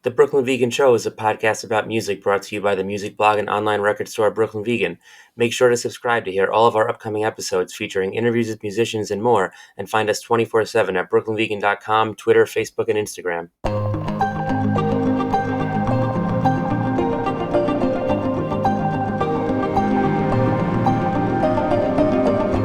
The Brooklyn Vegan Show is a podcast about music brought to you by the music blog and online record store Brooklyn Vegan. Make sure to subscribe to hear all of our upcoming episodes featuring interviews with musicians and more, and find us 24/7 at brooklynvegan.com, Twitter, Facebook, and Instagram.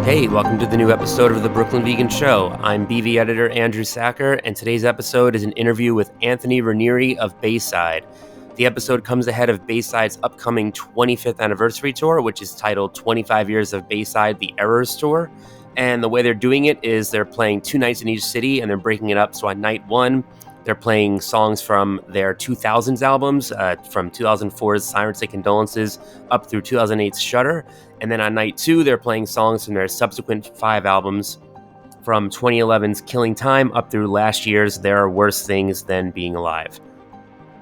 Hey, welcome to the new episode of the Brooklyn Vegan Show. I'm BV editor Andrew Sacker, and today's episode is an interview with Anthony Raneri of Bayside. The episode comes ahead of Bayside's upcoming 25th anniversary tour, which is titled 25 Years of Bayside, The Errors Tour. And the way they're doing it is they're playing 2 nights in each city, and they're breaking it up. So on night 1, they're playing songs from their 2000s albums, from 2004's Sirens Say Condolences up through 2008's Shudder. And then on night 2, they're playing songs from their subsequent 5 albums, from 2011's Killing Time up through last year's There Are Worse Things Than Being Alive.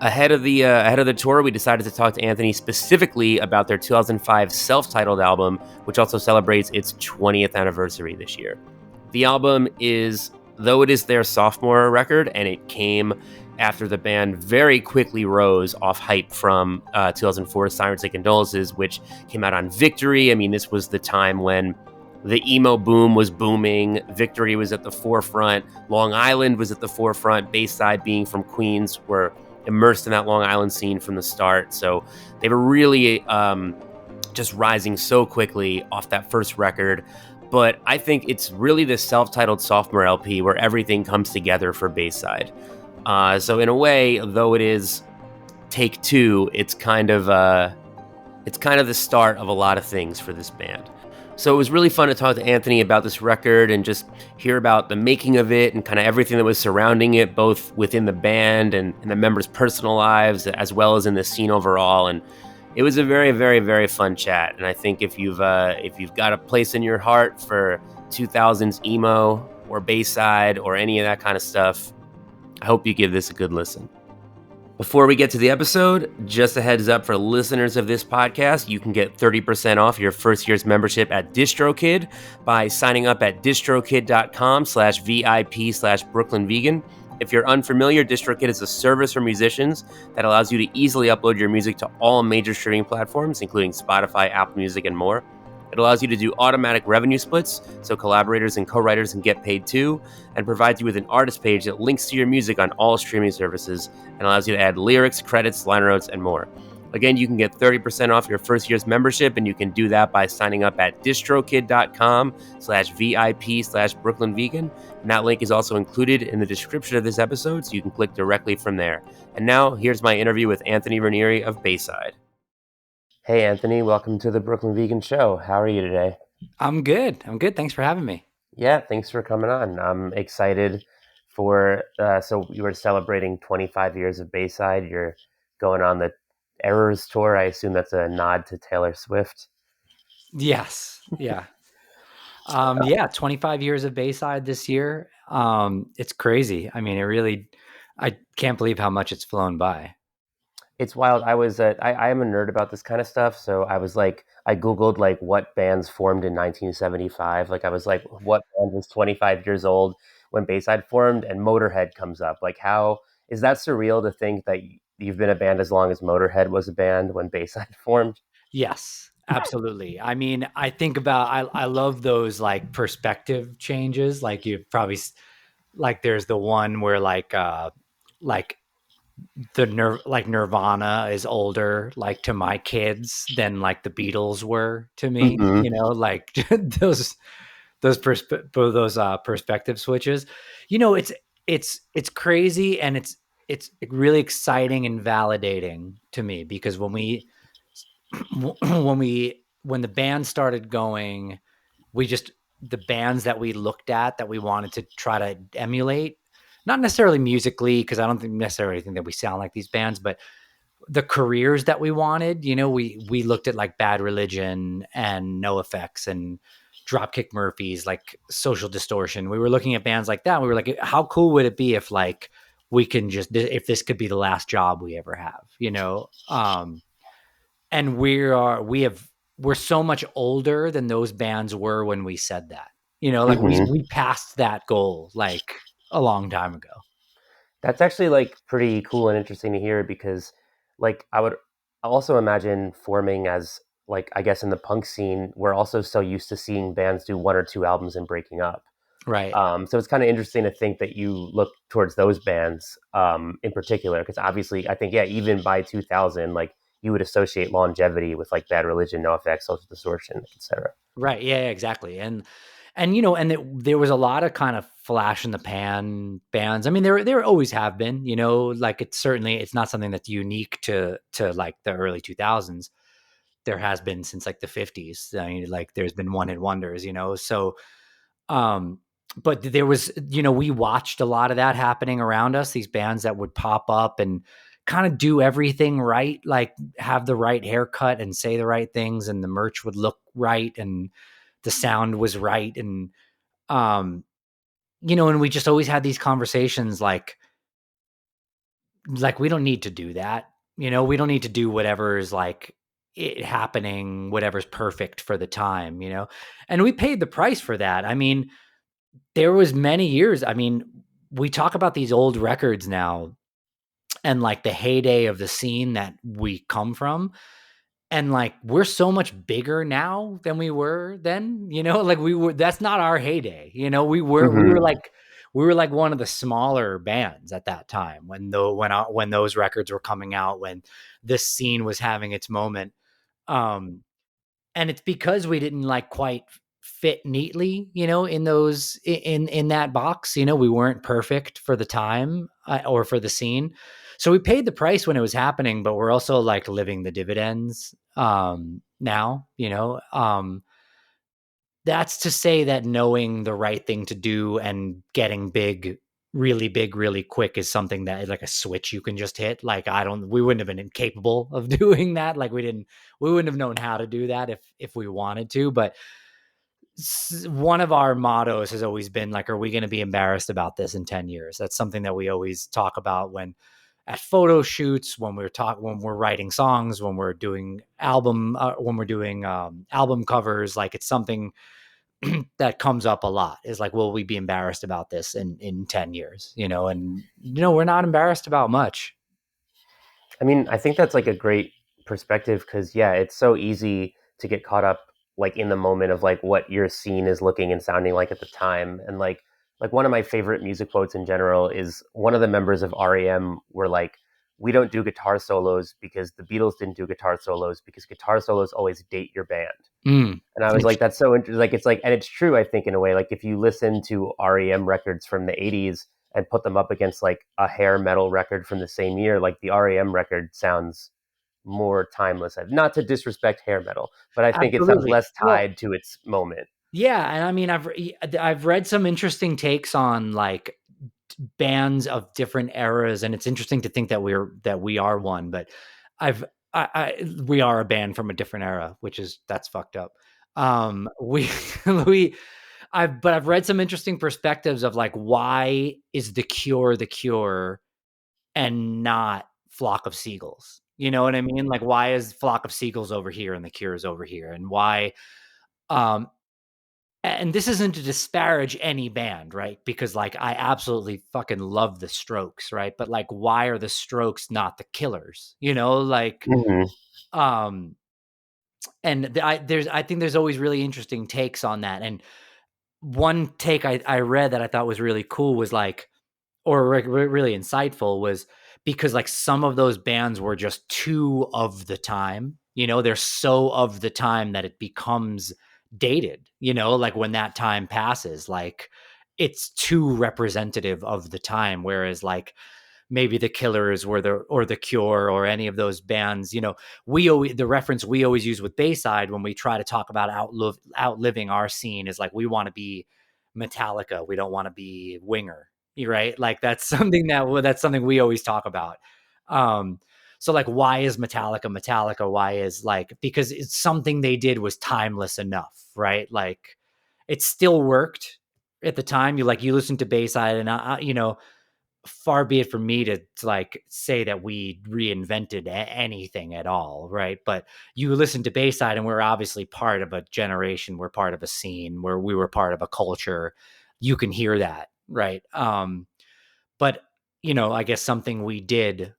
Ahead of the tour, we decided to talk to Anthony specifically about their 2005 self-titled album, which also celebrates its 20th anniversary this year. The album is, though it is their sophomore record, and it came after the band very quickly rose off hype from 2004's Sirens Say Condolences, which came out on Victory. I mean, this was the time when the emo boom was booming. Victory was at the forefront. Long Island was at the forefront. Bayside, being from Queens, were immersed in that Long Island scene from the start. So they were really just rising so quickly off that first record. But I think it's really the self-titled sophomore LP where everything comes together for Bayside. So in a way, though it is take 2, it's kind of the start of a lot of things for this band. So it was really fun to talk to Anthony about this record and just hear about the making of it and kind of everything that was surrounding it, both within the band and the members' personal lives, as well as in the scene overall. And it was a very, very, very fun chat. And I think if you've got a place in your heart for 2000s emo or Bayside or any of that kind of stuff, I hope you give this a good listen. Before we get to the episode, just a heads up for listeners of this podcast, you can get 30% off your first year's membership at DistroKid by signing up at distrokid.com/VIP/BrooklynVegan. If you're unfamiliar, DistroKid is a service for musicians that allows you to easily upload your music to all major streaming platforms, including Spotify, Apple Music, and more. It allows you to do automatic revenue splits, so collaborators and co-writers can get paid too, and provides you with an artist page that links to your music on all streaming services and allows you to add lyrics, credits, liner notes, and more. Again, you can get 30% off your first year's membership, and you can do that by signing up at distrokid.com/VIP/BrooklynVegan. And that link is also included in the description of this episode, so you can click directly from there. And now, here's my interview with Anthony Raneri of Bayside. Hey, Anthony, welcome to the Brooklyn Vegan Show. How are you today? I'm good. Thanks for having me. Yeah, thanks for coming on. I'm excited for, so you were celebrating 25 years of Bayside. You're going on the Errors Tour. I assume that's a nod to Taylor Swift. Yes. Yeah. 25 years of Bayside this year. It's crazy. I mean, I can't believe how much it's flown by. It's wild. I am a nerd about this kind of stuff. So I Googled like what bands formed in 1975. Like I was like, what band was 25 years old when Bayside formed? And Motorhead comes up. Like, how is that surreal to think that you've been a band as long as Motorhead was a band when Bayside formed? Yes, absolutely. I mean, I think about, I love those like perspective changes. Like you probably like, there's the one where like Nirvana is older, like to my kids than like the Beatles were to me. Mm-hmm. You know, like those perspective switches. You know, it's crazy, and it's really exciting and validating to me, because when the band started going, the bands that we looked at that we wanted to try to emulate, not necessarily musically, because I don't necessarily think that we sound like these bands, but the careers that we wanted, you know, we looked at like Bad Religion and NoFX and Dropkick Murphys, like Social Distortion. We were looking at bands like that. And we were like, how cool would it be if like if this could be the last job we ever have, you know? And we're so much older than those bands were when we said that, you know, like we passed that goal like a long time ago. That's actually like pretty cool and interesting to hear because like I would also imagine forming as like I guess in the punk scene, we're also so used to seeing bands do one or two albums and breaking up. Right. So it's kind of interesting to think that you look towards those bands in particular, because obviously I think yeah, even by 2000, like you would associate longevity with like Bad Religion, No Effects, Social Distortion, etc. Right. Yeah, yeah, exactly. And there was a lot of kind of flash in the pan bands. I mean, there always have been, like it's not something that's unique to like the early 2000s. There has been since like the 50s. I mean, like there's been one hit wonders, so um but there was, we watched a lot of that happening around us, these bands that would pop up and kind of do everything right, like have the right haircut and say the right things, and the merch would look right and the sound was right. And um and we just always had these conversations like we don't need to do that. We don't need to do whatever is like it happening, whatever's perfect for the time, and we paid the price for that. I mean, there was many years. I mean, we talk about these old records now and like the heyday of the scene that we come from. And like we're so much bigger now than we were then, like that's not our heyday. Mm-hmm. We were like one of the smaller bands at that time when those records were coming out, when this scene was having its moment. Um and it's because we didn't like quite fit neatly, in those in that box. We weren't perfect for the time, or for the scene. So we paid the price when it was happening, but we're also like living the dividends now. That's to say that knowing the right thing to do and getting big really quick is something that is like a switch you can just hit. Like we wouldn't have been incapable of doing that. Like we wouldn't have known how to do that if we wanted to. But one of our mottos has always been like, are we going to be embarrassed about this in 10 years? That's something that we always talk about when at photo shoots, when we're writing songs, when we're doing album covers. Like it's something that comes up a lot, is like, will we be embarrassed about this in 10 years? And we're not embarrassed about much. I mean, I think that's like a great perspective because yeah, it's so easy to get caught up like in the moment of like what your scene is looking and sounding like at the time. And like one of my favorite music quotes in general is one of the members of REM were like, we don't do guitar solos because the Beatles didn't do guitar solos because guitar solos always date your band. Mm. And I was like, that's so interesting. Like, it's like, and it's true, I think, in a way. Like, if you listen to REM records from the 80s and put them up against like a hair metal record from the same year, like the REM record sounds more timeless. Not to disrespect hair metal, but I think it sounds Absolutely. less Well, tied to its moment. yeah, and I mean, I've read some interesting takes on like bands of different eras, and it's interesting to think that we are one. But I've we are a band from a different era, that's fucked up. We we I've read some interesting perspectives of like, why is the Cure and not Flock of Seagulls? You know what I mean? Like, why is Flock of Seagulls over here and the Cure is over here, and why? Um, and this isn't to disparage any band, right? Because like I absolutely fucking love the Strokes, right? But like, why are the Strokes not the Killers? Like, Mm-hmm. um, and I think there's always really interesting takes on that. And one take I read that I thought was really cool was like, or really insightful, was because like some of those bands were just too of the time. They're so of the time that it becomes dated. Like when that time passes, like it's too representative of the time. Whereas like maybe the Killers or the Cure or any of those bands, the reference we always use with Bayside when we try to talk about outliving our scene is like, we want to be Metallica, we don't want to be Winger, right? Like that's something we always talk about. Um, so like, why is Metallica Metallica? Why is like, because it's something they did was timeless enough, right? Like it still worked at the time. You listen to Bayside, and far be it from me to like say that we reinvented anything at all, right? But you listen to Bayside, and we're obviously part of a generation, we're part of a scene, where we were part of a culture. You can hear that, right? But I guess something we did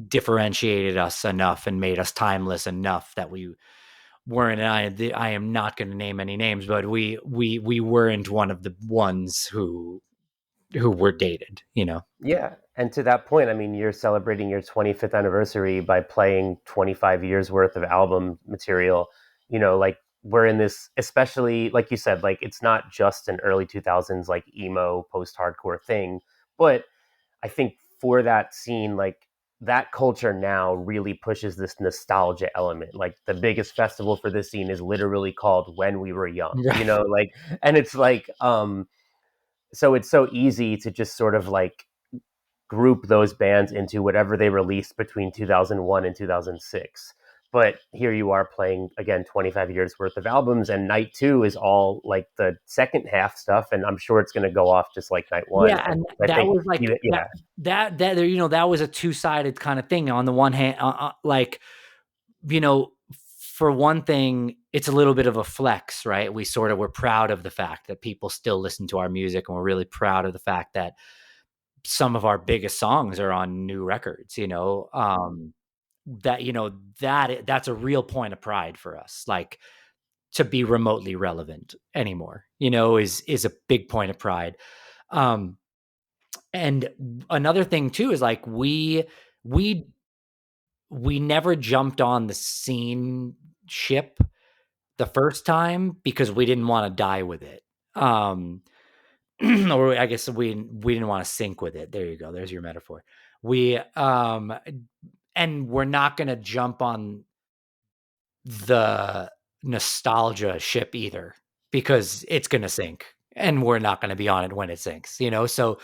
differentiated us enough and made us timeless enough that we weren't. I am not going to name any names, but we weren't one of the ones who were dated. Yeah. And to that point, I mean, you're celebrating your 25th anniversary by playing 25 years worth of album material. Like we're in this, especially like you said, like it's not just an early 2000s like emo post hardcore thing, but I think for that scene, like that culture now really pushes this nostalgia element. Like the biggest festival for this scene is literally called When We Were Young, Right. like, and it's like, so it's so easy to just sort of like group those bands into whatever they released between 2001 and 2006. But here you are playing again 25 years worth of albums, and night two is all like the second half stuff, and I'm sure it's going to go off just like night one. Yeah, and I that think, was like yeah, that was a two-sided kind of thing. On the one hand, like, you know, for one thing, it's a little bit of a flex, right? We're proud of the fact that people still listen to our music, and we're really proud of the fact that some of our biggest songs are on new records, that's a real point of pride for us. Like, to be remotely relevant anymore, is a big point of pride. And another thing too is like we never jumped on the scene ship the first time because we didn't want to die with it. Or I guess we didn't want to sink with it. There you go. There's your metaphor. We and we're not going to jump on the nostalgia ship either, because it's going to sink and we're not going to be on it when it sinks, so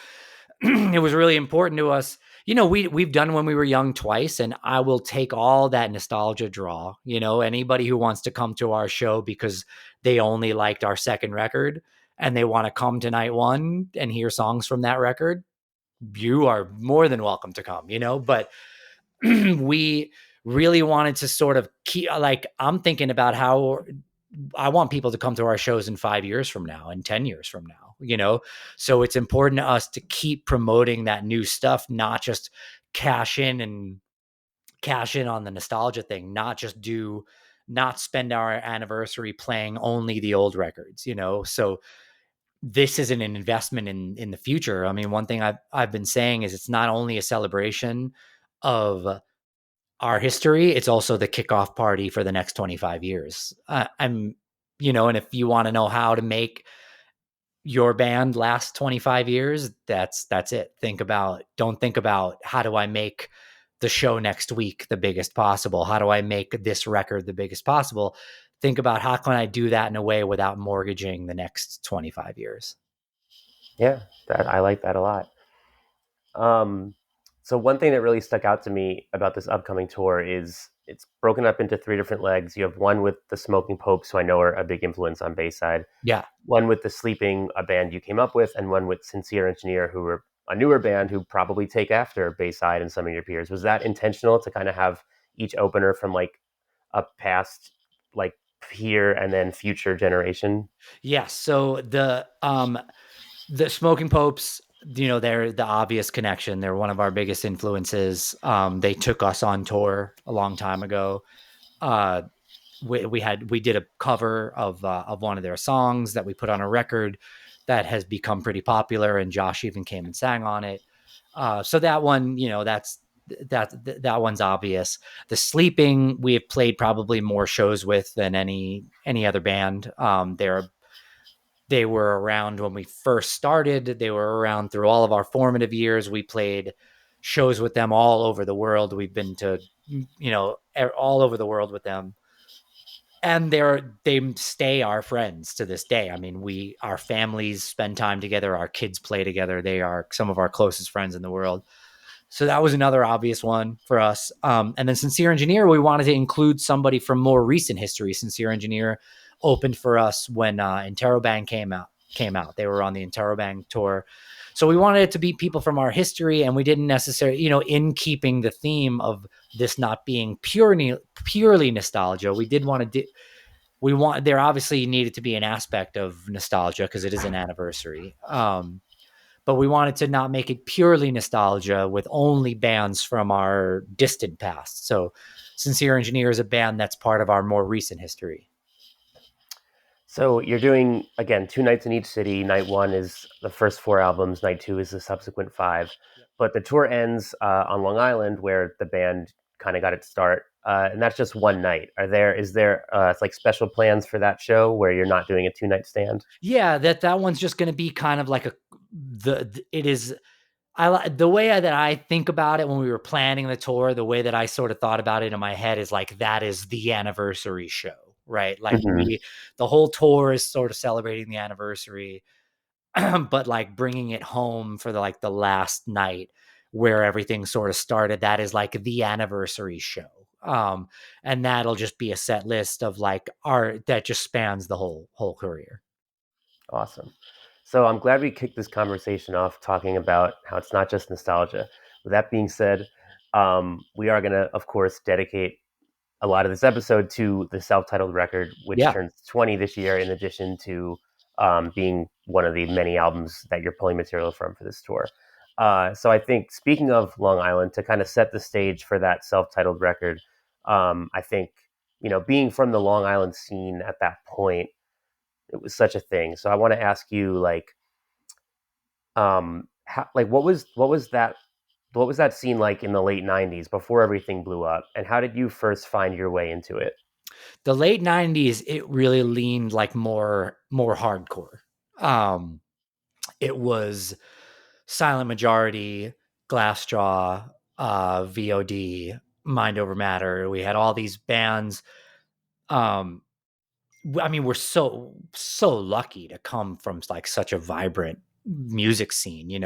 it was really important to us. We've done When We Were Young twice, and I will take all that nostalgia draw. Anybody who wants to come to our show because they only liked our second record and they want to come to night one and hear songs from that record, you are more than welcome to come, but we really wanted to sort of keep, like, I'm thinking about how I want people to come to our shows in 5 years from now and 10 years from now, So it's important to us to keep promoting that new stuff, not just cash in on the nostalgia thing, not spend our anniversary playing only the old records, So this isn't an investment in the future. I mean, one thing I've been saying is it's not only a celebration of our history, it's also the kickoff party for the next 25 years. And if you want to know how to make your band last 25 years, that's it. Don't think about how do I make the show next week the biggest possible? How do I make this record the biggest possible? Think about how can I do that in a way without mortgaging the next 25 years. yeah, I like that a lot. Um, so one thing that really stuck out to me about this upcoming tour is it's broken up into three different legs. You have one with the Smoking Popes, who I know are a big influence on Bayside. Yeah. One with the Sleeping, a band you came up with, and one with Sincere Engineer, who were a newer band who probably take after Bayside and some of your peers. Was that intentional to kind of have each opener from like a past like peer and then future generation? Yes. So the Smoking Popes, they're the obvious connection. They're one of our biggest influences. They took us on tour a long time ago. We did a cover of one of their songs that we put on a record that has become pretty popular, and Josh even came and sang on it. So that one, that one's obvious. The Sleeping, we have played probably more shows with than any other band. They were around when we first started. They were around through all of our formative years. We played shows with them all over the world. We've been to, all over the world with them. And they stay our friends to this day. I mean, our families spend time together. Our kids play together. They are some of our closest friends in the world. So that was another obvious one for us. And then Sincere Engineer, we wanted to include somebody from more recent history. Sincere Engineer opened for us when Interrobang came out. They were on the Interrobang tour. So we wanted it to be people from our history, and we didn't necessarily, in keeping the theme of this not being purely nostalgia, we did want to there obviously needed to be an aspect of nostalgia because it is an anniversary. but we wanted to not make it purely nostalgia with only bands from our distant past. So Sincere Engineer is a band that's part of our more recent history. So you're doing, again, 2 nights in each city. Night one is the first 4 albums. Night two is the subsequent 5. But the tour ends on Long Island, where the band kind of got its start, and that's just one night. Is there like special plans for that show where you're not doing a 2 night stand? Yeah, that one's just going to be kind of like it is. The way that I think about it when we were planning the tour, the way that I sort of thought about it in my head is like, that is the anniversary show, right? Like Mm-hmm. the whole tour is sort of celebrating the anniversary, but like bringing it home for the last night where everything sort of started. That is like the anniversary show. And that'll just be a set list of like art that just spans the whole career. Awesome. So I'm glad we kicked this conversation off talking about how it's not just nostalgia. With that being said, we are going to, of course, dedicate a lot of this episode to the self-titled record, which Yeah. turns 20 this year, in addition to being one of the many albums that you're pulling material from for this tour. So I think, speaking of Long Island, to kind of set the stage for that self-titled record, I think, being from the Long Island scene at that point, it was such a thing. So I want to ask you, like, what was that scene like in the late '90s before everything blew up, and how did you first find your way into it? The late 90s, it really leaned like more hardcore. Um, it was Silent Majority, Glassjaw, VOD, Mind Over Matter. We had all these bands. Um, I mean, we're so lucky to come from like such a vibrant music scene,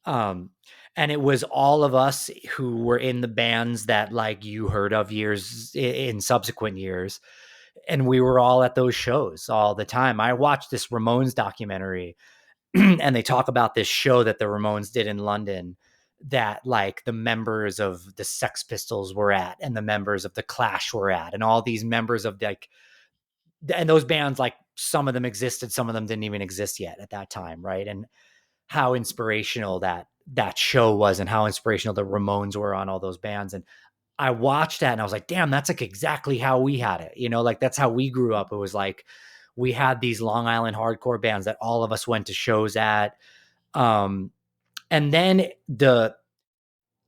Um, and it was all of us who were in the bands that like you heard of years in subsequent years. And we were all at those shows all the time. I watched this Ramones documentary and they talk about this show that the Ramones did in London that like the members of the Sex Pistols were at and the members of the Clash were at, and all these members of like, and those bands, like some of them existed, some of them didn't even exist yet at that time. Right. And how inspirational that show was and how inspirational the Ramones were on all those bands. And I watched that and I was like, damn, that's like exactly how we had it. Like that's how we grew up. It was like we had these Long Island hardcore bands that all of us went to shows at. And then so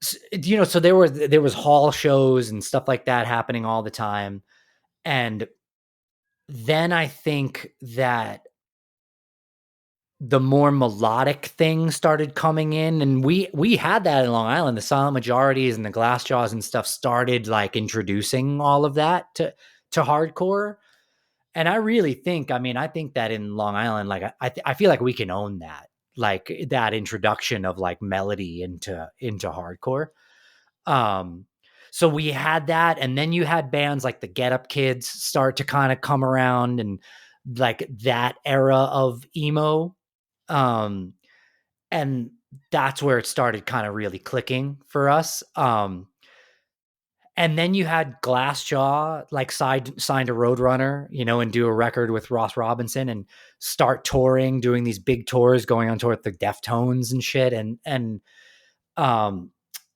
there was hall shows and stuff like that happening all the time. And then I think that the more melodic thing started coming in, and we had that in Long Island. The Silent Majorities and the Glassjaws and stuff started like introducing all of that to hardcore. And I really think, I think that in Long Island, like I feel like we can own that, like that introduction of like melody into hardcore. So we had that, and then you had bands like the Get Up Kids start to kind of come around, and like that era of emo. Um, and that's where it started kind of really clicking for us. And then you had Glassjaw like signed to Roadrunner, and do a record with Ross Robinson and start touring, doing these big tours, going on tour with the Deftones and shit. And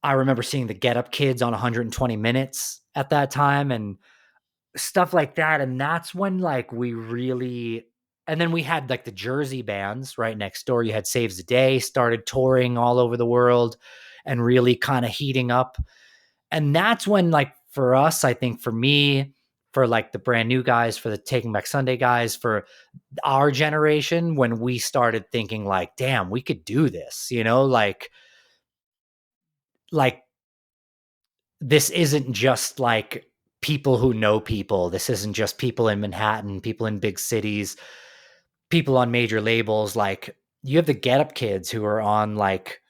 I remember seeing the Get Up Kids on 120 Minutes at that time and stuff like that. And that's when like we really, and then we had like the Jersey bands right next door. You had Saves the Day started touring all over the world and really kind of heating up. And that's when, like, for us, I think for me, for like the brand new guys, for the Taking Back Sunday guys, for our generation, when we started thinking like, damn, we could do this, like this isn't just like people who know people. This isn't just people in Manhattan, people in big cities, people on major labels. Like you have the Get Up Kids who are on like,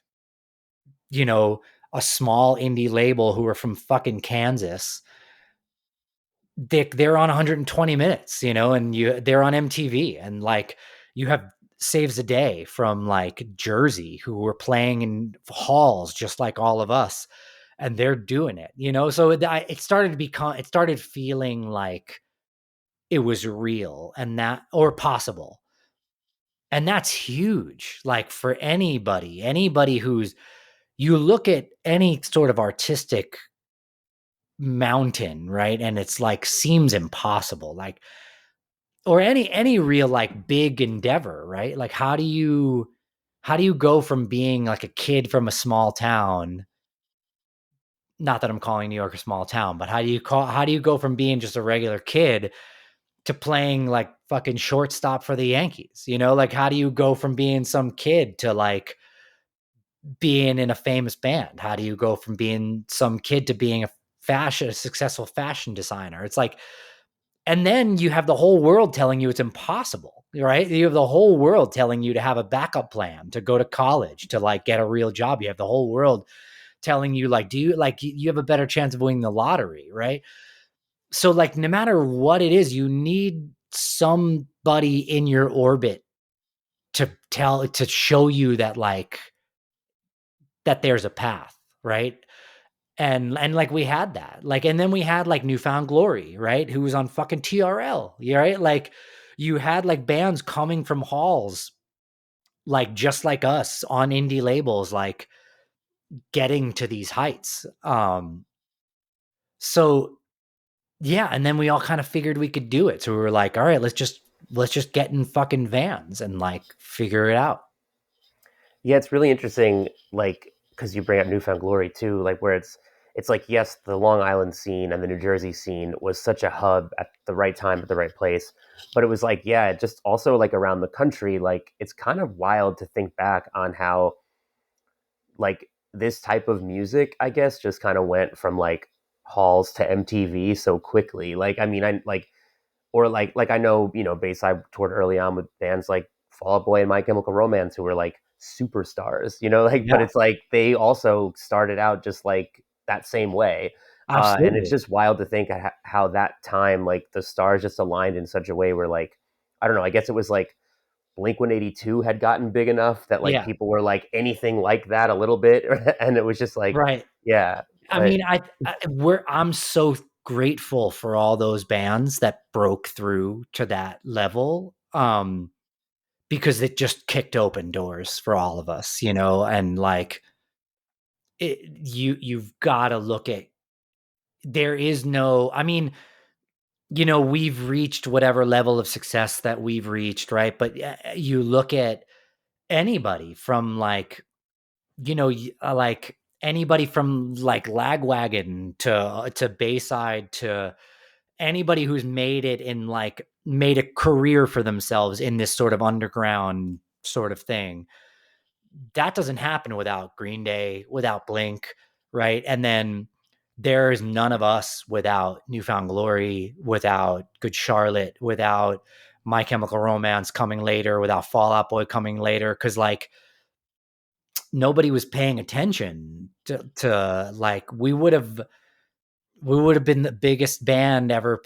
a small indie label who are from fucking Kansas. They're on 120 Minutes, and they're on MTV, and like you have Saves the Day from like Jersey who were playing in halls just like all of us, and they're doing it, so it started feeling like it was real and that, or possible. And that's huge. Like for anybody who's, you look at any sort of artistic mountain, right? And it's like seems impossible. Like, or any real like big endeavor, right? Like how do you go from being like a kid from a small town, not that I'm calling New York a small town, but how do you go from being just a regular kid to playing like fucking shortstop for the Yankees? You know, like how do you go from being some kid to like being in a famous band? How do you go from being some kid to being a successful fashion designer? It's like, and then you have the whole world telling you it's impossible, right? You have the whole world telling you to have a backup plan, to go to college, to like get a real job. You have the whole world telling you like, do you like, you have a better chance of winning the lottery, right? So like, no matter what it is, you need somebody in your orbit to show you that like, that there's a path, right? And like we had that, like, and then we had like Newfound Glory, right, who was on fucking TRL, right? Like you had like bands coming from halls, like just like us on indie labels, like getting to these heights. So yeah, and then we all kind of figured we could do it, so we were like, all right, let's just get in fucking vans and like figure it out. Yeah, it's really interesting, like, because you bring up Newfound Glory too, like where it's like, yes, the Long Island scene and the New Jersey scene was such a hub at the right time at the right place, but it was like, yeah, it just also like around the country, like it's kind of wild to think back on how like this type of music, I guess, just kind of went from like halls to MTV so quickly. Like, I mean, I like, or like I know, you know, Bayside toured early on with bands like Fall Out Boy and My Chemical Romance, who were like superstars, you know, like, but Yeah, it's like they also started out just like that same way. And it's absolutely. just wild to think how that time, like the stars just aligned in such a way where like, I don't know, I guess it was like Blink 182 had gotten big enough that like Yeah, people were like anything like that a little bit. And it was just like, right. yeah, I mean, I'm so grateful for all those bands that broke through to that level, because it just kicked open doors for all of us, you know, and like you've got to look at, there is no, I mean, you know, we've reached whatever level of success that we've reached, right? But you look at anybody from like, you know, like anybody from like Lagwagon to Bayside, to anybody who's made it in like made a career for themselves in this sort of underground sort of thing. That doesn't happen without Green Day, without Blink, right? And then there's none of us without Newfound Glory, without Good Charlotte, without My Chemical Romance coming later, without Fall Out Boy coming later, because like nobody was paying attention to like we would have been the biggest band ever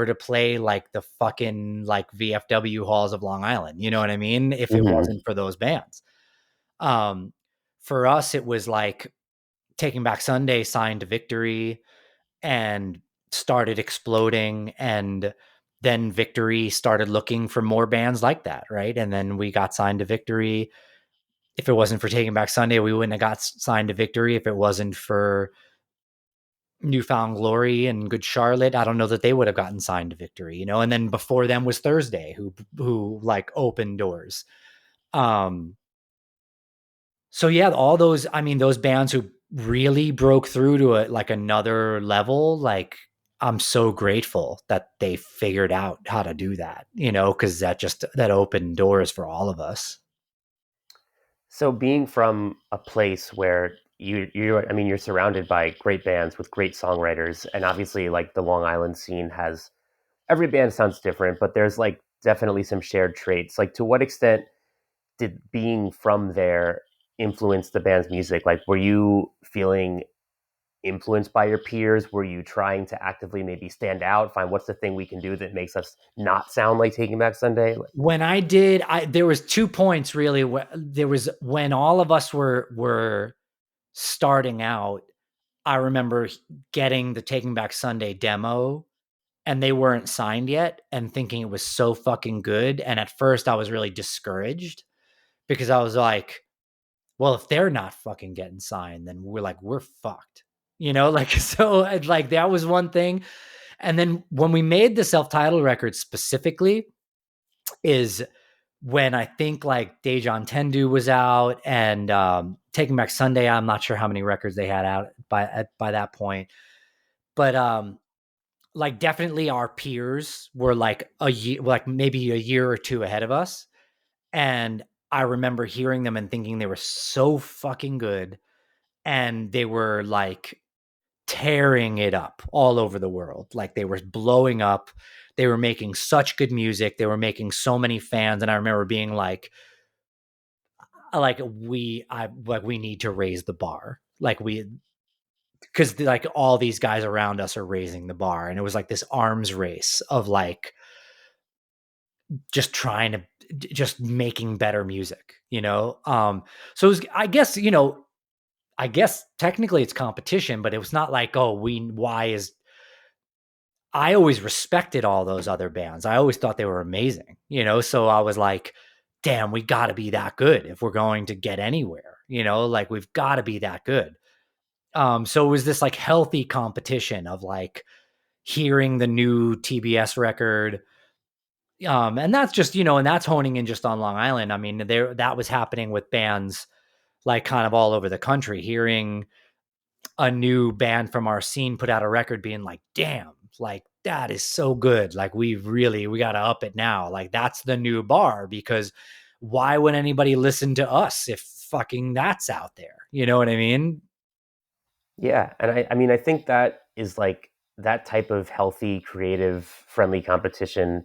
to play like the fucking like VFW halls of Long Island. You know what I mean? If it mhm. wasn't for those bands. Um, for us, it was like Taking Back Sunday signed to Victory and started exploding. And then Victory started looking for more bands like that, right? And then we got signed to Victory. If it wasn't for Taking Back Sunday, we wouldn't have got signed to Victory. If it wasn't for Newfound Glory and Good Charlotte, I don't know that they would have gotten signed to Victory, you know. And then before them was Thursday, who like opened doors. Um, so yeah, all those, I mean, those bands who really broke through to like another level, like I'm so grateful that they figured out how to do that, you know, because that opened doors for all of us. So being from a place where I mean, you're surrounded by great bands with great songwriters, and obviously, like the Long Island scene has every band sounds different, but there's like definitely some shared traits. Like, to what extent did being from there influence the band's music? Like, were you feeling influenced by your peers? Were you trying to actively maybe stand out, find what's the thing we can do that makes us not sound like Taking Back Sunday? When I did, there was 2 points really. There was when all of us were starting out. I remember getting the Taking Back Sunday demo and they weren't signed yet, and thinking it was so fucking good. And at first I was really discouraged because I was like, well, if they're not fucking getting signed, then we're fucked, like, so like that was one thing. And then when we made the self-titled record specifically is when I think like Dejan Tendu was out, and Taking Back Sunday, I'm not sure how many records they had out by that point. But like definitely our peers were like a year, like maybe a year or two ahead of us. And I remember hearing them and thinking they were so fucking good. And they were like tearing it up all over the world. Like they were blowing up. They were making such good music. They were making so many fans. And I remember being like we need to raise the bar. Because like all these guys around us are raising the bar. And it was like this arms race of like just trying to just making better music, So it was, I guess technically it's competition, but it was not like, I always respected all those other bands. I always thought they were amazing, So I was like, damn, we got to be that good if we're going to get anywhere, like we've got to be that good. So it was this like healthy competition of like hearing the new TBS record. And that's just, and that's honing in just on Long Island. I mean, that was happening with bands like kind of all over the country, hearing a new band from our scene put out a record being like, damn, like that is so good. Like we got to up it now. Like that's the new bar, because why would anybody listen to us if fucking that's out there? You know what I mean? Yeah. And I mean, I think that is like that type of healthy, creative, friendly competition.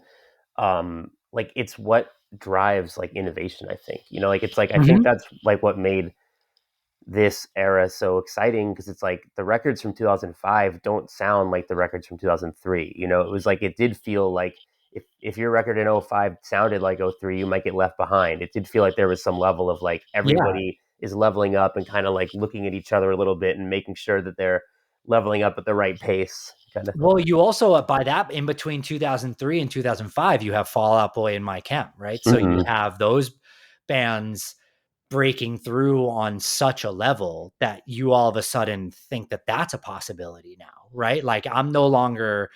Like it's what drives like innovation, I think. Like it's like, I think that's like what made this era so exciting, because it's like the records from 2005 don't sound like the records from 2003. It was like, it did feel like if your record in '05 sounded like '03, you might get left behind. It did feel like there was some level of like everybody is leveling up and kind of like looking at each other a little bit and making sure that they're leveling up at the right pace kind of thing. Well, you also, by that, in between 2003 and 2005, you have Fall Out Boy and My Chem, right? So you have those bands breaking through on such a level that you all of a sudden think that that's a possibility now, right? Like I'm no longer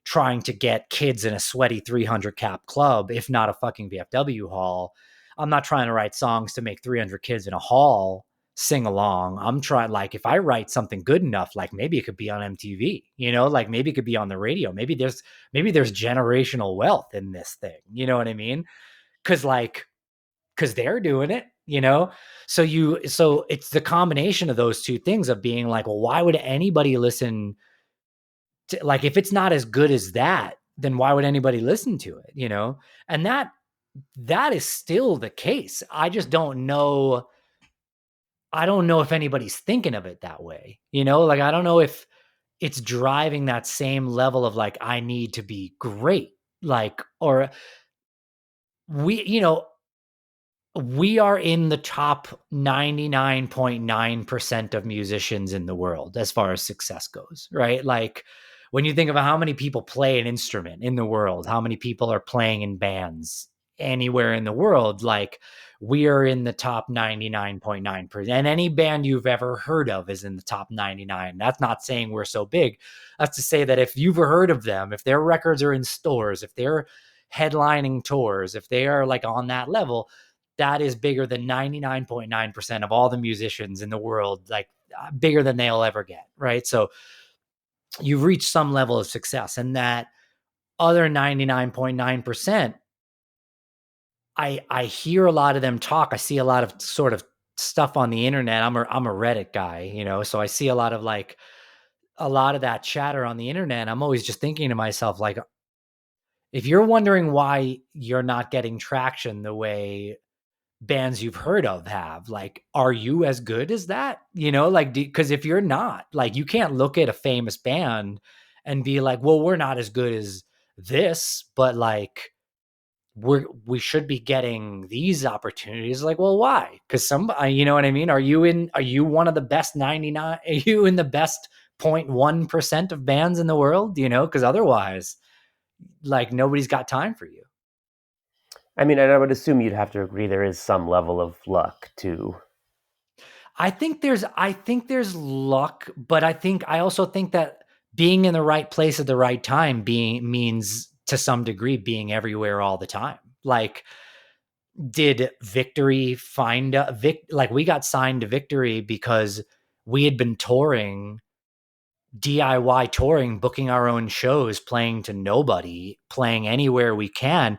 trying to get kids in a sweaty 300 cap club, if not a fucking VFW hall. I'm not trying to write songs to make 300 kids in a hall sing along. I'm trying, like, if I write something good enough, like maybe it could be on MTV, like maybe it could be on the radio. Maybe there's generational wealth in this thing. You know what I mean? Cause they're doing it, So it's the combination of those two things of being like, well, why would anybody listen to, like, if it's not as good as that, then why would anybody listen to it? And that is still the case. I just don't know. I don't know if anybody's thinking of it that way, like, I don't know if it's driving that same level of like, I need to be great. Like, or we are in the top 99.9% of musicians in the world as far as success goes, right? Like when you think about how many people play an instrument in the world, how many people are playing in bands anywhere in the world, like we are in the top 99.9%. And any band you've ever heard of is in the top 99. That's not saying we're so big. That's to say that if you've heard of them, if their records are in stores, if they're headlining tours, if they are like on that level, that is bigger than 99.9% of all the musicians in the world, like bigger than they'll ever get, right? So you've reached some level of success, and that other 99.9%, I hear a lot of them talk. I see a lot of sort of stuff on the internet. I'm a Reddit guy, so I see a lot of that chatter on the internet. I'm always just thinking to myself, like, if you're wondering why you're not getting traction the way bands you've heard of have, like, are you as good as that? Like, because if you're not, like, you can't look at a famous band and be like, well, we're not as good as this, but like we should be getting these opportunities. Like, well, why? Because somebody, you know what I mean? Are you one of the best 99? Are you in the best 0.1% of bands in the world, because otherwise, like, nobody's got time for you. I mean, and I would assume you'd have to agree there is some level of luck too. I think there's luck, but I also think that being in the right place at the right time means to some degree being everywhere all the time. Like, did Victory find like, we got signed to Victory because we had been touring, DIY touring, booking our own shows, playing to nobody, playing anywhere we can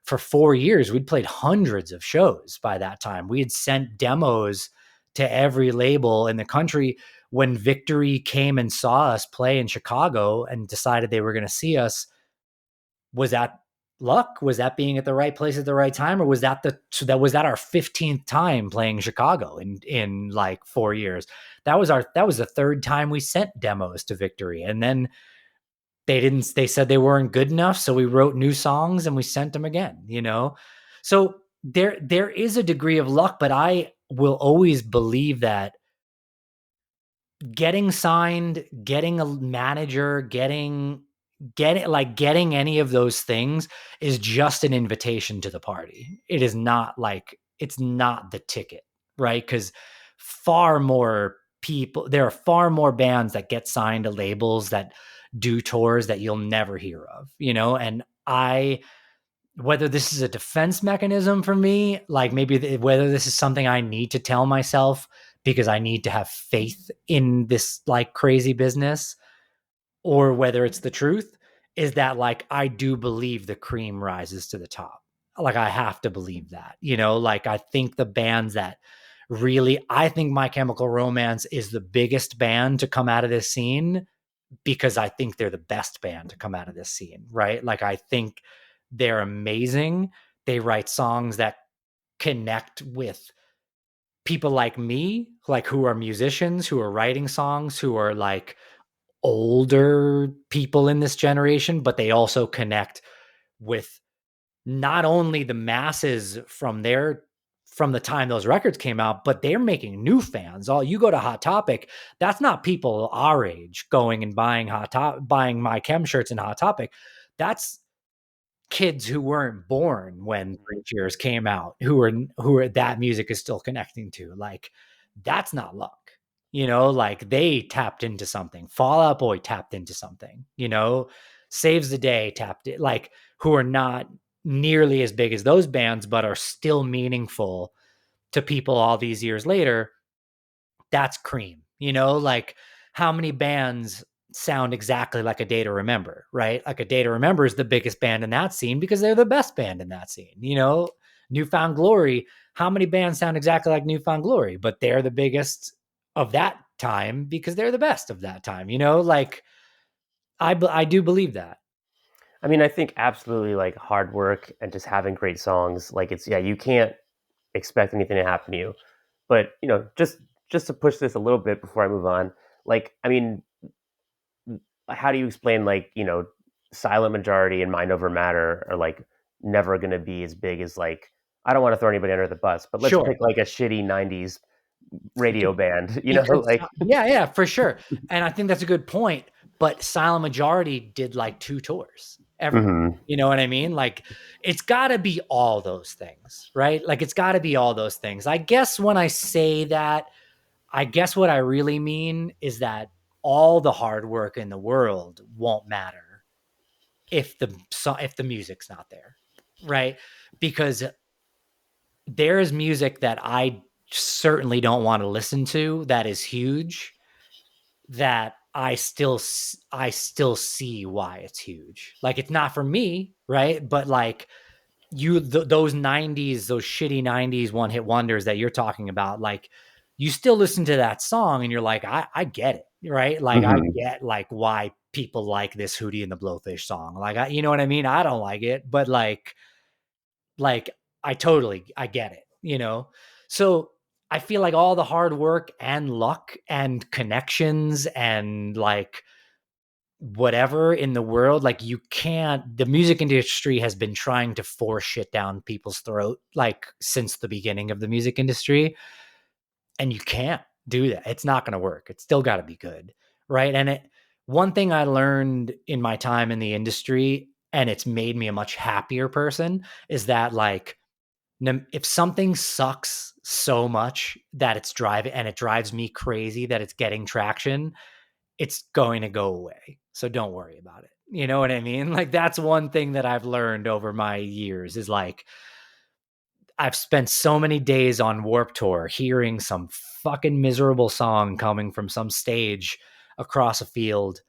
for 4 years. We'd played hundreds of shows by that time. We had sent demos to every label in the country. When Victory came and saw us play in Chicago and decided they were going to see us, was that luck? Was that being at the right place at the right time? Or was that our 15th time playing Chicago in like 4 years? That was the third time we sent demos to Victory. And then they said they weren't good enough. So we wrote new songs and we sent them again, So there is a degree of luck, but I will always believe that getting signed, getting a manager, getting any of those things is just an invitation to the party. It is not like, it's not the ticket, right? Because there are far more bands that get signed to labels that do tours that you'll never hear of, and whether this is a defense mechanism for me, like maybe whether this is something I need to tell myself because I need to have faith in this like crazy business, or whether it's the truth, is that like, I do believe the cream rises to the top. Like, I have to believe that, like, I think the bands that I think My Chemical Romance is the biggest band to come out of this scene because I think they're the best band to come out of this scene, right? Like, I think they're amazing. They write songs that connect with people like me, like, who are musicians, who are writing songs, who are like older people in this generation, but they also connect with not only the masses from the time those records came out, but they're making new fans. You go to Hot Topic, that's not people our age going and buying buying My Chem shirts in Hot Topic. That's kids who weren't born when Three Cheers came out, who are that music is still connecting to. Like, that's not luck. Like, they tapped into something. Fall Out Boy tapped into something, Saves the Day tapped it, like, who are not nearly as big as those bands, but are still meaningful to people all these years later. That's cream, like, how many bands sound exactly like A Day to Remember, right? Like, A Day to Remember is the biggest band in that scene because they're the best band in that scene, New Found Glory, how many bands sound exactly like New Found Glory, but they're the biggest of that time because they're the best of that time, like, I do believe that. I mean, I think absolutely, like, hard work and just having great songs, like, you can't expect anything to happen to you. But, just to push this a little bit before I move on, like, I mean, how do you explain, like, Silent Majority and Mind Over Matter are like never going to be as big as, like, I don't want to throw anybody under the bus, but let's pick like a shitty 90s radio band, like. Yeah, for sure. And I think that's a good point. But Silent Majority did like 2 tours ever. Mm-hmm. You know what I mean? Like, it's got to be all those things, right? Like, it's got to be all those things. I guess when I say that, I guess what I really mean is that all the hard work in the world won't matter if the music's not there, right? Because there is music that I certainly don't want to listen to that is huge, that I still see why it's huge. Like, it's not for me, right? But like, those 90s, those shitty 90s one hit wonders that you're talking about, like, you still listen to that song and you're like, I get it, right? Like, Mm-hmm. I get like why people like this Hootie and the Blowfish song. Like, you know what I mean? I don't like it, but like I get it, So I feel like all the hard work and luck and connections and like whatever in the world, like, the music industry has been trying to force shit down people's throat, like, since the beginning of the music industry. And you can't do that. It's not going to work. It's still got to be good. right? And one thing I learned in my time in the industry, and it's made me a much happier person, is that like, if something sucks so much that it drives me crazy that it's getting traction, it's going to go away. So don't worry about it. You know what I mean? Like, that's one thing that I've learned over my years is like, I've spent so many days on Warped Tour hearing some fucking miserable song coming from some stage across a field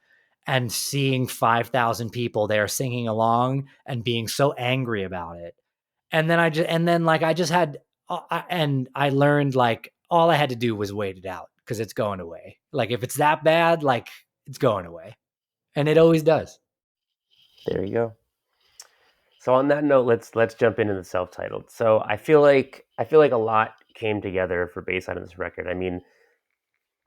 and seeing 5,000 people there singing along and being so angry about it. And then I just had, and I learned like all I had to do was wait it out because it's going away. Like if it's that bad, like it's going away, and it always does. There you go. So on that note, let's jump into the self-titled. So I feel like a lot came together for Bayside on this record. I mean,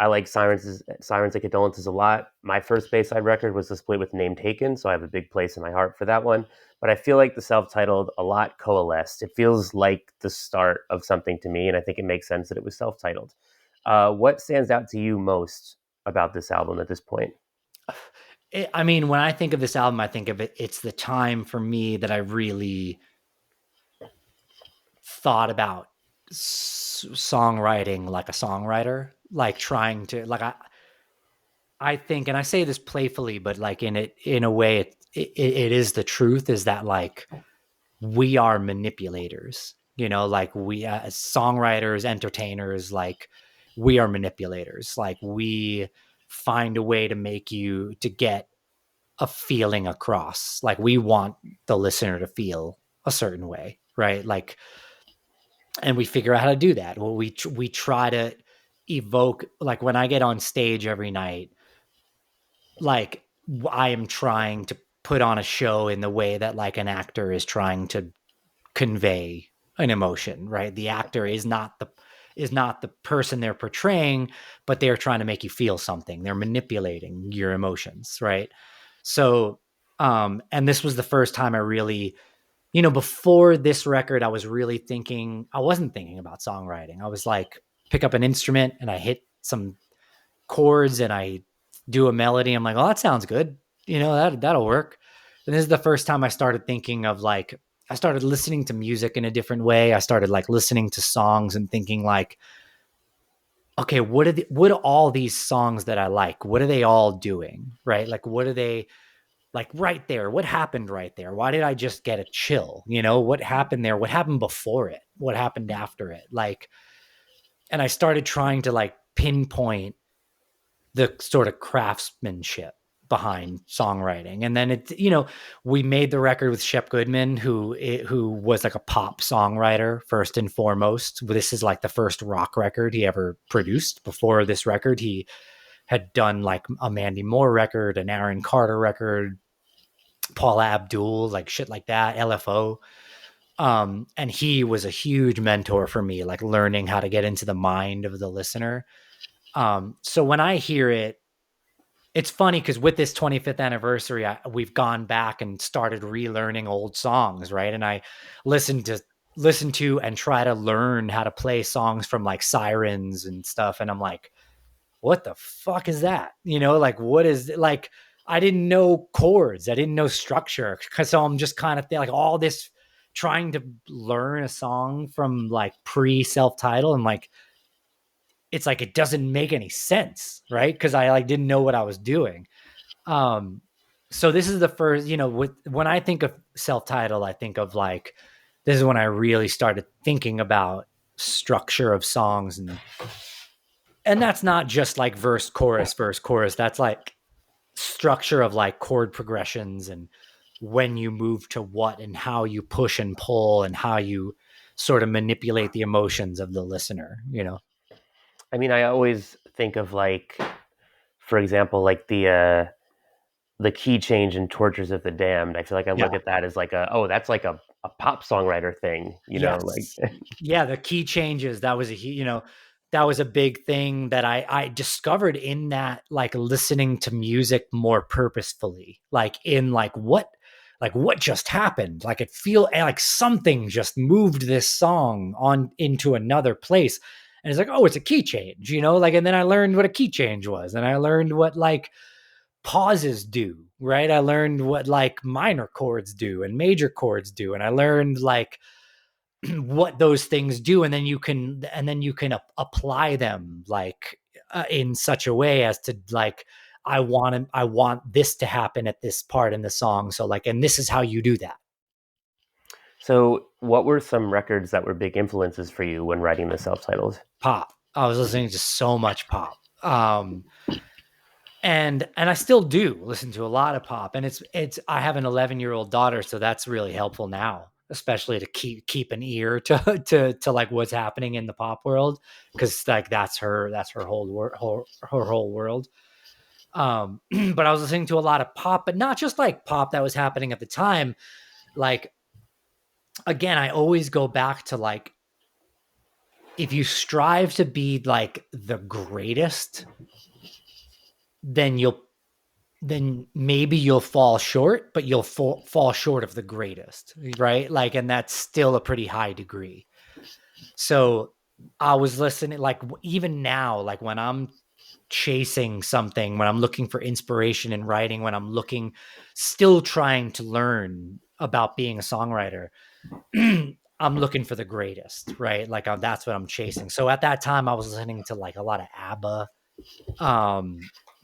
I like Sirens and Condolences a lot. My first Bayside record was the split with Name Taken, so I have a big place in my heart for that one. But I feel like the self-titled a lot coalesced. It feels like the start of something to me, and I think it makes sense that it was self-titled. What stands out to you most about this album at this point? I mean, when I think of this album, I think of it, it's the time for me that I really thought about songwriting like a songwriter, like trying to, like, I think, and I say this playfully, but like in a way, it is the truth, is that like we are manipulators, you know, like we as songwriters, entertainers, like we are manipulators. Like we find a way to make you to get a feeling across. Like we want the listener to feel a certain way, right? Like, and we figure out how to do that. Well, we try to evoke, like when I get on stage every night, like I am trying to put on a show in the way that like an actor is trying to convey an emotion, right? The actor is not the person they're portraying, but they're trying to make you feel something. They're manipulating your emotions, right? So, and this was the first time I really, you know, before this record, I wasn't thinking about songwriting. I was like, pick up an instrument and I hit some chords and I do a melody. I'm like, oh, that sounds good. You know, that'll work. And this is the first time I started thinking of like, I started listening to music in a different way. I started like listening to songs and thinking like, okay, what are all these songs that I like? What are they all doing? Right? Like, what are they like right there? What happened right there? Why did I just get a chill? You know, what happened there? What happened before it? What happened after it? Like, and I started trying to like pinpoint the sort of craftsmanship behind songwriting. And then it, you know, we made the record with Shep Goodman, who was like a pop songwriter first and foremost. This is like the first rock record he ever produced. Before this record, he had done like a Mandy Moore record, an Aaron Carter record, Paula Abdul, like shit like that, LFO. And he was a huge mentor for me, like learning how to get into the mind of the listener. So when I hear it, it's funny because with this 25th anniversary, we've gone back and started relearning old songs, right? And I listen to and try to learn how to play songs from like Sirens and stuff. And I'm like, what the fuck is that? You know, like what is like, I didn't know chords. I didn't know structure. So I'm just kind of like all this trying to learn a song from like pre-self-title and like, it's like it doesn't make any sense, right? Because I like didn't know what I was doing. So this is the first, you know, when I think of self-titled, I think of like this is when I really started thinking about structure of songs, and that's not just like verse chorus. That's like structure of like chord progressions and when you move to what and how you push and pull and how you sort of manipulate the emotions of the listener, you know. I mean, I always think of like, for example, like the key change in Tortures of the Damned. I feel like I look at that as like that's like a pop songwriter thing, you know, like yeah, the key changes, that was that was a big thing that I discovered in that, like listening to music more purposefully, like in like what just happened, like it feel like something just moved this song on into another place. And it's like, oh, it's a key change, you know, like, and then I learned what a key change was, and I learned what like pauses do, right? I learned what like minor chords do and major chords do, and I learned like what those things do, and then you can apply them like in such a way as to like, I want this to happen at this part in the song, so like, and this is how you do that. So, what were some records that were big influences for you when writing the self-titled? Pop. I was listening to so much pop. And I still do listen to a lot of pop, and it's I have an 11-year-old daughter, so that's really helpful now, especially to keep an ear to like what's happening in the pop world, because like that's her whole world. But I was listening to a lot of pop, but not just like pop that was happening at the time. Like, again, I always go back to like, if you strive to be like the greatest, then maybe you'll fall short, but you'll fall short of the greatest, right? Like, and that's still a pretty high degree. So I was listening, like, even now, like when I'm chasing something, when I'm looking for inspiration in writing, when I'm still trying to learn about being a songwriter, I'm looking for the greatest, right? Like, that's what I'm chasing. So at that time I was listening to like a lot of ABBA,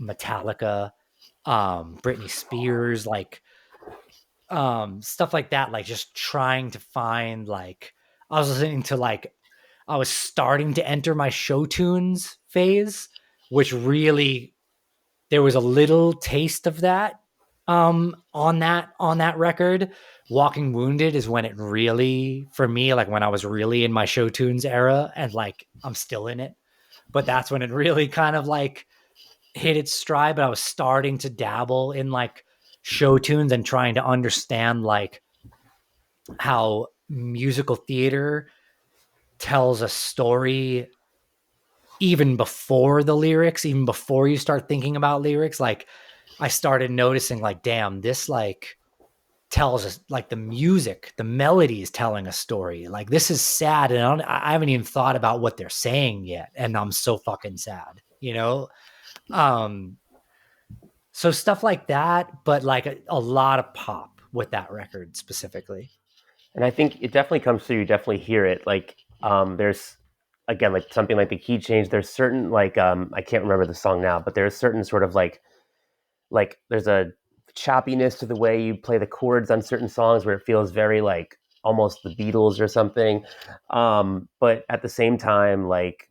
Metallica, Britney Spears, like stuff like that, like just trying to find, like, I was listening to, like, I was starting to enter my show tunes phase, which really, there was a little taste of that on that record. Walking Wounded is when it really, for me, like when I was really in my show tunes era, and like I'm still in it, but that's when it really kind of like hit its stride. But I was starting to dabble in like show tunes and trying to understand like how musical theater tells a story even before the lyrics, even before you start thinking about lyrics. Like, I started noticing like, damn, this like tells us, like, the music, the melody is telling a story. Like, this is sad, and I haven't even thought about what they're saying yet, and I'm so fucking sad, you know? So stuff like that, but like a lot of pop with that record specifically. And I think it definitely comes through. You definitely hear it. Like, there's, again, like something like the key change. There's certain, like, I can't remember the song now, but there's certain sort of like there's a choppiness to the way you play the chords on certain songs where it feels very like almost the Beatles or something. But at the same time, like,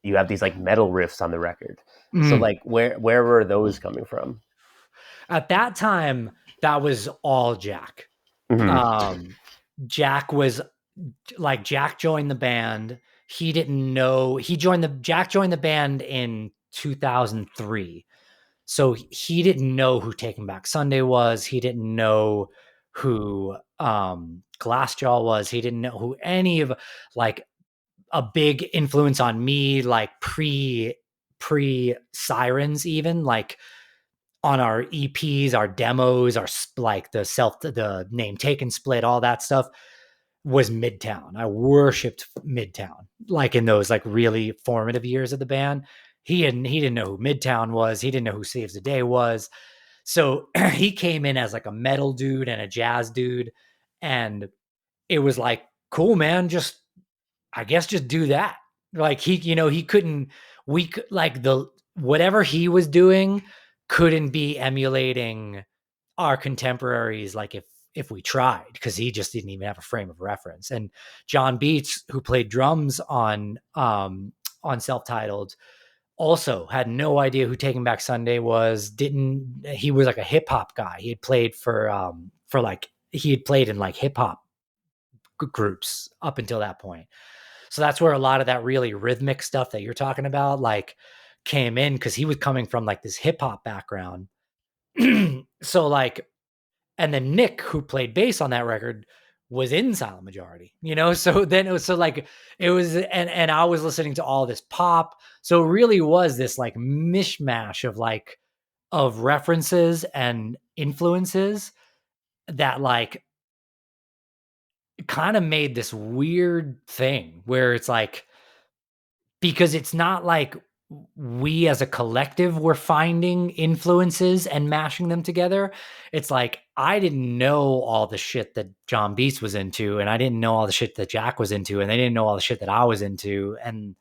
you have these like metal riffs on the record. So like, where were those coming from? At that time, that was all Jack. Mm-hmm. Jack was like, Jack joined the band. He didn't know Jack joined the band in 2003. So he didn't know who Taking Back Sunday was. He didn't know who Glassjaw was. He didn't know who any of, like, a big influence on me, like pre Sirens, even like on our EPs, our demos, our like the Name Taken split, all that stuff was Midtown. I worshipped Midtown, like in those like really formative years of the band. He didn't know who Midtown was. He didn't know who Saves the Day was. So he came in as like a metal dude and a jazz dude, and it was like, cool, man. I guess just do that. Like, he couldn't, we could, like, the whatever he was doing couldn't be emulating our contemporaries, like, if we tried, because he just didn't even have a frame of reference. And John Beach, who played drums on Self-Titled, also had no idea who Taking Back Sunday was. He was like a hip hop guy. He had played he had played in like hip hop groups up until that point. So that's where a lot of that really rhythmic stuff that you're talking about, like, came in, because he was coming from like this hip hop background. So like, and then Nick, who played bass on that record, was in Silent Majority, So then it was, and I was listening to all this pop. So it really was this like mishmash of references and influences that like kind of made this weird thing where it's like, because it's not like we as a collective were finding influences and mashing them together. It's like I didn't know all the shit that John Beast was into, and I didn't know all the shit that Jack was into, and they didn't know all the shit that I was into. And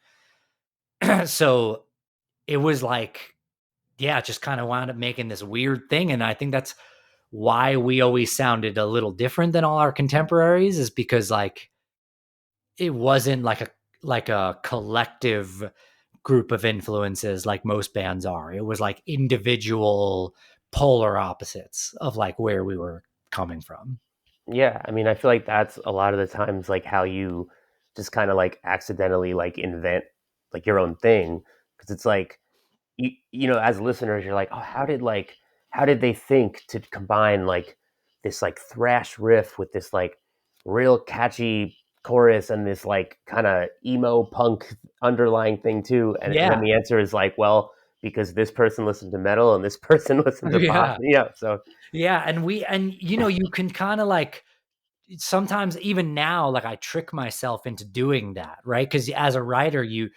so it was like, yeah, it just kind of wound up making this weird thing. And I think that's why we always sounded a little different than all our contemporaries, is because like it wasn't like a collective group of influences like most bands are. It was like individual polar opposites of like where we were coming from. Yeah, I mean, I feel like that's a lot of the times like how you just kind of like accidentally like invent like your own thing, because it's like you know, as listeners you're like, oh, how did they think to combine like this like thrash riff with this like real catchy chorus and this like kind of emo punk underlying thing too, and then Yeah. the answer is like, well, because this person listened to metal and this person listened to pop. Yeah. Yeah, so Yeah. And you know, you can kind of like sometimes even now, like I trick myself into doing that, right? Because as a writer, you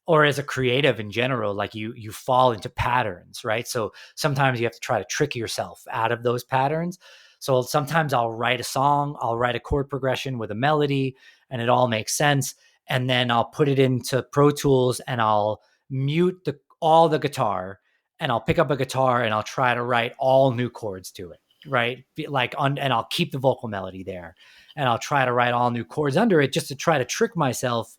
or as a creative in general, like you fall into patterns, right? So sometimes you have to try to trick yourself out of those patterns. So sometimes I'll write a song, I'll write a chord progression with a melody, and it all makes sense. And then I'll put it into Pro Tools and I'll mute all the guitar, and I'll pick up a guitar and I'll try to write all new chords to it, right? And I'll keep the vocal melody there, and I'll try to write all new chords under it just to try to trick myself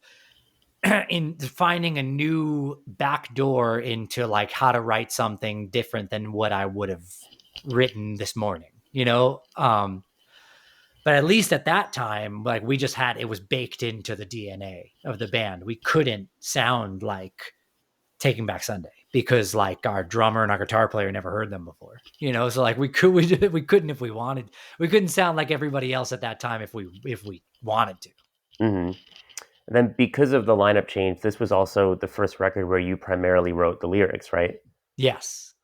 in finding a new back door into like how to write something different than what I would have written this morning, you know? But at least at that time, like we just had, it was baked into the DNA of the band. We couldn't sound like Taking Back Sunday because like our drummer and our guitar player never heard them before, you know? So like we couldn't if we wanted. We couldn't sound like everybody else at that time if we wanted to. hmm. And then because of the lineup change, this was also the first record where you primarily wrote the lyrics, right? Yes.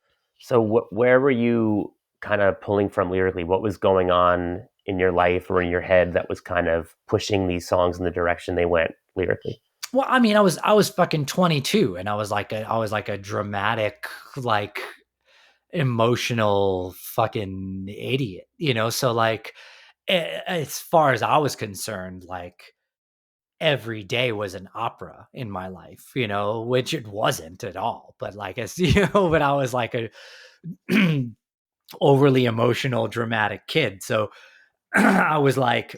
So where were you kind of pulling from lyrically? What was going on in your life or in your head that was kind of pushing these songs in the direction they went lyrically? Well, I mean, I was fucking 22, and I was like a dramatic, like emotional fucking idiot, you know? So like as far as I was concerned, like every day was an opera in my life, you know, which it wasn't at all. But like as you know, but I was like a overly emotional, dramatic kid. So I was like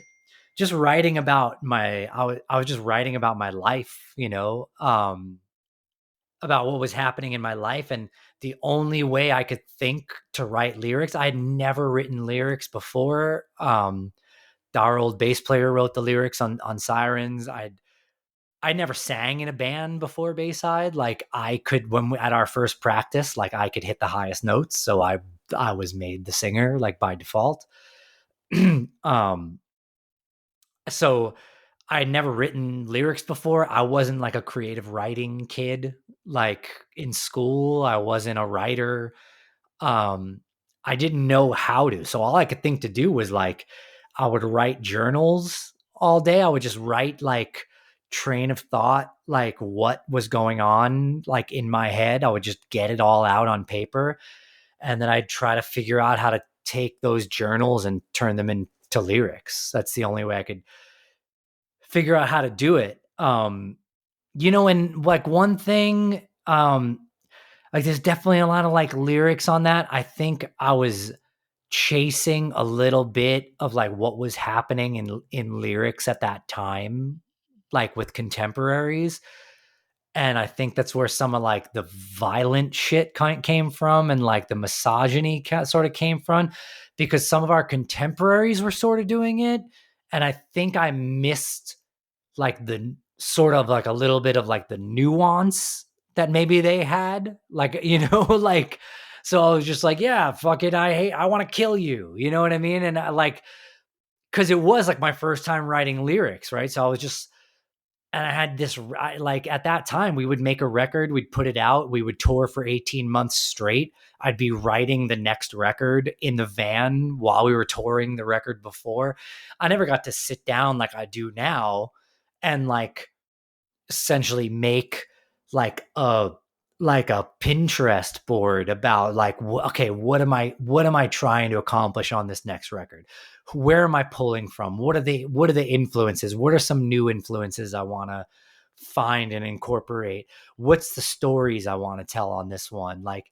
just writing about I was just writing about my life, you know, about what was happening in my life. And the only way I could think to write lyrics, I had never written lyrics before. Our old bass player wrote the lyrics on Sirens. I never sang in a band before Bayside. Like I could, at our first practice, like I could hit the highest notes. So I was made the singer like by default. um, so I had never written lyrics before. I wasn't like a creative writing kid. Like in school, I wasn't a writer. Um, I didn't know how to. So all I could think to do was like I would write journals all day. I would just write like train of thought, like what was going on like in my head. I would just get it all out on paper, and then I'd try to figure out how to take those journals and turn them into lyrics. That's the only way I could figure out how to do it. You know, and like one thing, like there's definitely a lot of like lyrics on that. I think I was chasing a little bit of like what was happening in lyrics at that time, like with contemporaries. And I think that's where some of like the violent shit kind came from, and like the misogyny sort of came from, because some of our contemporaries were sort of doing it. And I think I missed like the sort of like a little bit of like the nuance that maybe they had, like, you know, like, so I was just like, yeah, fuck it. I want to kill you. You know what I mean? And I like, cause it was like my first time writing lyrics. Right. So I was just, and I had this, like at that time we would make a record, we'd put it out, we would tour for 18 months straight. I'd be writing the next record in the van while we were touring the record before. I never got to sit down like I do now and like essentially make like a like a Pinterest board about like okay, what am I trying to accomplish on this next record? Where am I pulling from? What are the influences? What are some new influences I want to find and incorporate? What's the stories I want to tell on this one? Like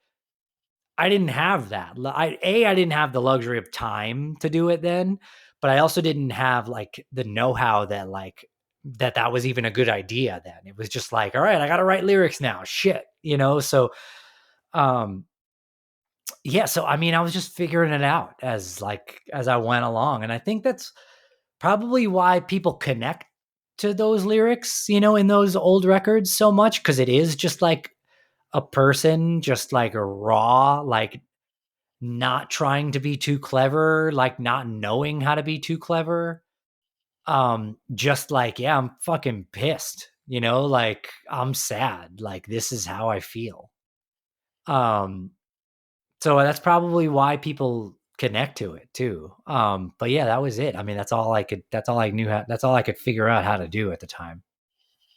I didn't have that. I didn't have the luxury of time to do it then, but I also didn't have like the know-how that that was even a good idea then. It was just like, all right, I got to write lyrics now. Shit, So um yeah, so I mean, I was just figuring it out as I went along, and I think that's probably why people connect to those lyrics, in those old records so much, cuz it is just like a person, just like a raw, like not trying to be too clever, like not knowing how to be too clever. Just like, yeah, I'm fucking pissed, like I'm sad. Like this is how I feel. Um, so that's probably why people connect to it too. But yeah, that was it. I mean, that's all I knew that's all I could figure out how to do at the time.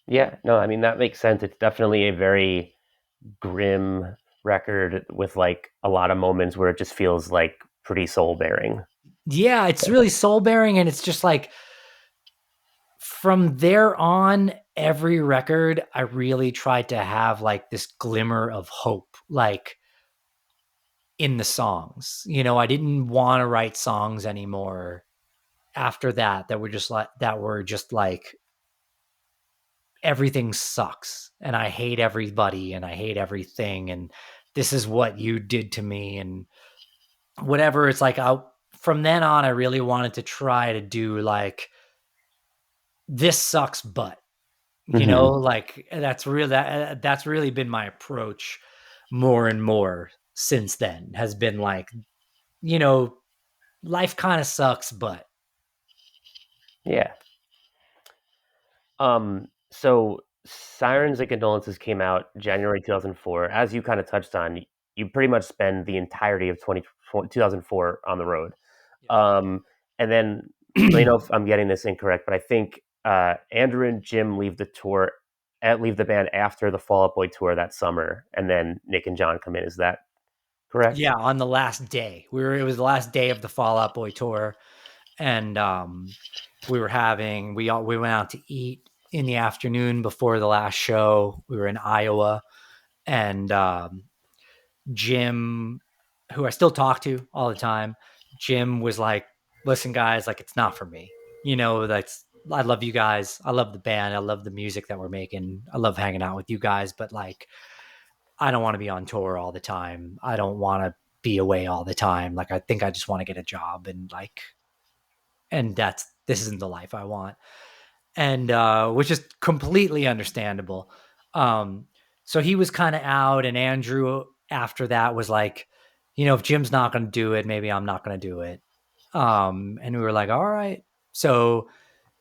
Yeah, no, I mean that makes sense. It's definitely a very grim record with like a lot of moments where it just feels like pretty soul bearing. Yeah, it's really soul bearing, and it's just like from there on, every record, I really tried to have like this glimmer of hope, like in the songs. I didn't want to write songs anymore after that were just like everything sucks and I hate everybody and I hate everything and this is what you did to me and whatever. It's like from then on I really wanted to try to do like this sucks but Hmm. like that's really been my approach more and more since then, has been like, you know life kind of sucks but Yeah. So Sirens and Condolences came out January 2004. As you kind of touched on, you pretty much spend the entirety of 2004 on the road. Um, and then let me know if I'm getting this incorrect, but I think Andrew and Jim leave the band after the Fall Out Boy tour that summer, and then Nick and John come in. Is that correct? yeah, on the last day it was the last day of the Fall Out Boy tour, and we went out to eat in the afternoon before the last show. We were in Iowa, and Jim, who I still talk to all the time, Jim was like, listen guys, like it's not for me. That's I love you guys. I love the band. I love the music that we're making. I love hanging out with you guys, but like I don't want to be on tour all the time. I don't want to be away all the time. Like I think I just want to get a job and this isn't the life I want. And which is completely understandable. Um, so he was kind of out, and Andrew after that was like, if Jim's not going to do it, maybe I'm not going to do it. And we were like, all right. So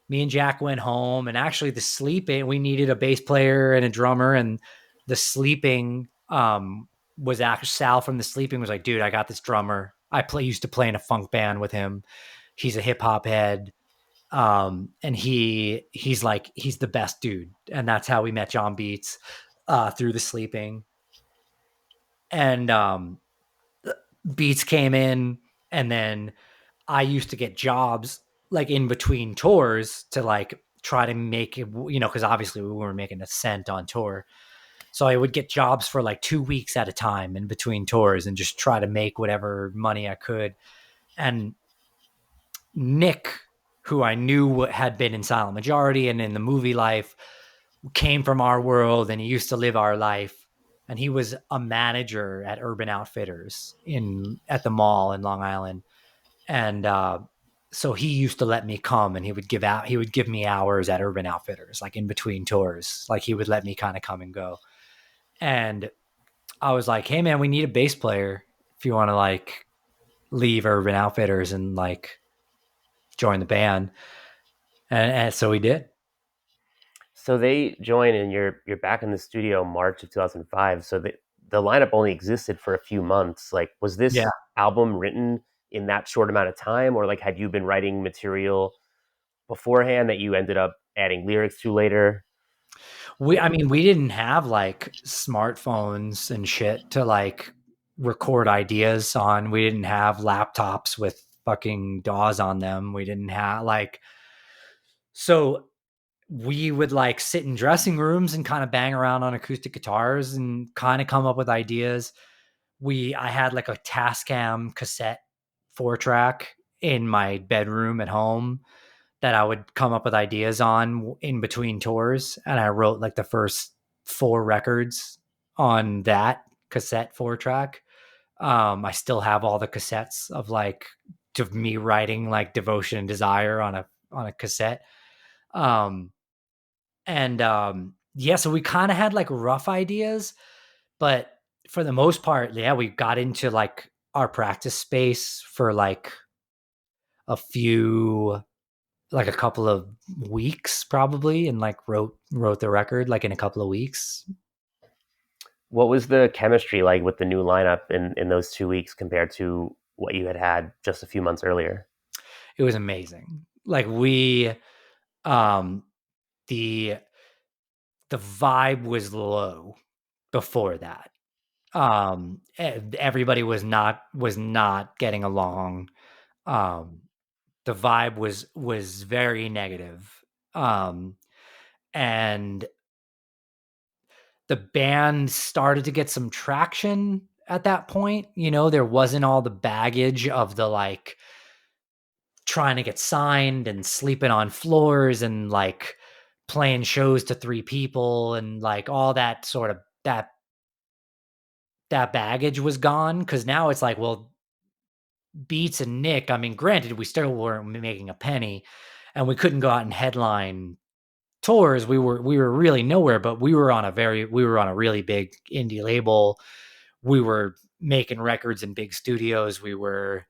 me and Jack went home, and actually the sleeping, we needed a bass player and a drummer, and the sleeping was actually Sal from the sleeping was like, dude, I got this drummer. Used to play in a funk band with him. He's a hip hop head. And he's the best dude. And that's how we met John Beats through the sleeping. And Beats came in, and then I used to get jobs like in between tours to like try to make it, because obviously we weren't making a cent on tour. So I would get jobs for like 2 weeks at a time in between tours and just try to make whatever money I could. And Nick, who I knew had been in Silent Majority and in the movie life, came from our world, and he used to live our life. And he was a manager at Urban Outfitters at the mall in Long Island. And so he used to let me come, and he would give me hours at Urban Outfitters, like in between tours. Like he would let me kind of come and go. And I was like, hey man, we need a bass player if you want to like leave Urban Outfitters and like join the band. And so we did. So they join, and you're back in the studio March of 2005. So the lineup only existed for a few months. Like, was Yeah. this album written in that short amount of time, or like had you been writing material beforehand that you ended up adding lyrics to later? I mean, we didn't have like smartphones and shit to like record ideas on. We didn't have laptops with fucking DAWs on them. We didn't have like, so we would like sit in dressing rooms and kind of bang around on acoustic guitars and kind of come up with ideas. I had like a Tascam cassette 4-track in my bedroom at home that I would come up with ideas on in between tours. And I wrote like the first 4 records on that cassette 4-track. I still have all the cassettes of like of me writing like Devotion and Desire on a cassette. Um, yeah, so we kind of had like rough ideas, but for the most part, yeah, we got into like our practice space for like a few like a couple of weeks probably, and like wrote the record like in a couple of weeks. What was the chemistry like with the new lineup in those 2 weeks compared to what you had just a few months earlier? It was amazing. Like we um the the vibe was low before that. Everybody was not getting along. um the vibe was very negative. um and the band started to get some traction at that point. There wasn't all the baggage of the like trying to get signed and sleeping on floors and like playing shows to 3 people and like all that sort of that baggage was gone. Cause now it's like, well, Beats and Nick, I mean, granted, we still weren't making a penny and we couldn't go out and headline tours. We were really nowhere, but we were on a really big indie label. We were making records in big studios. We were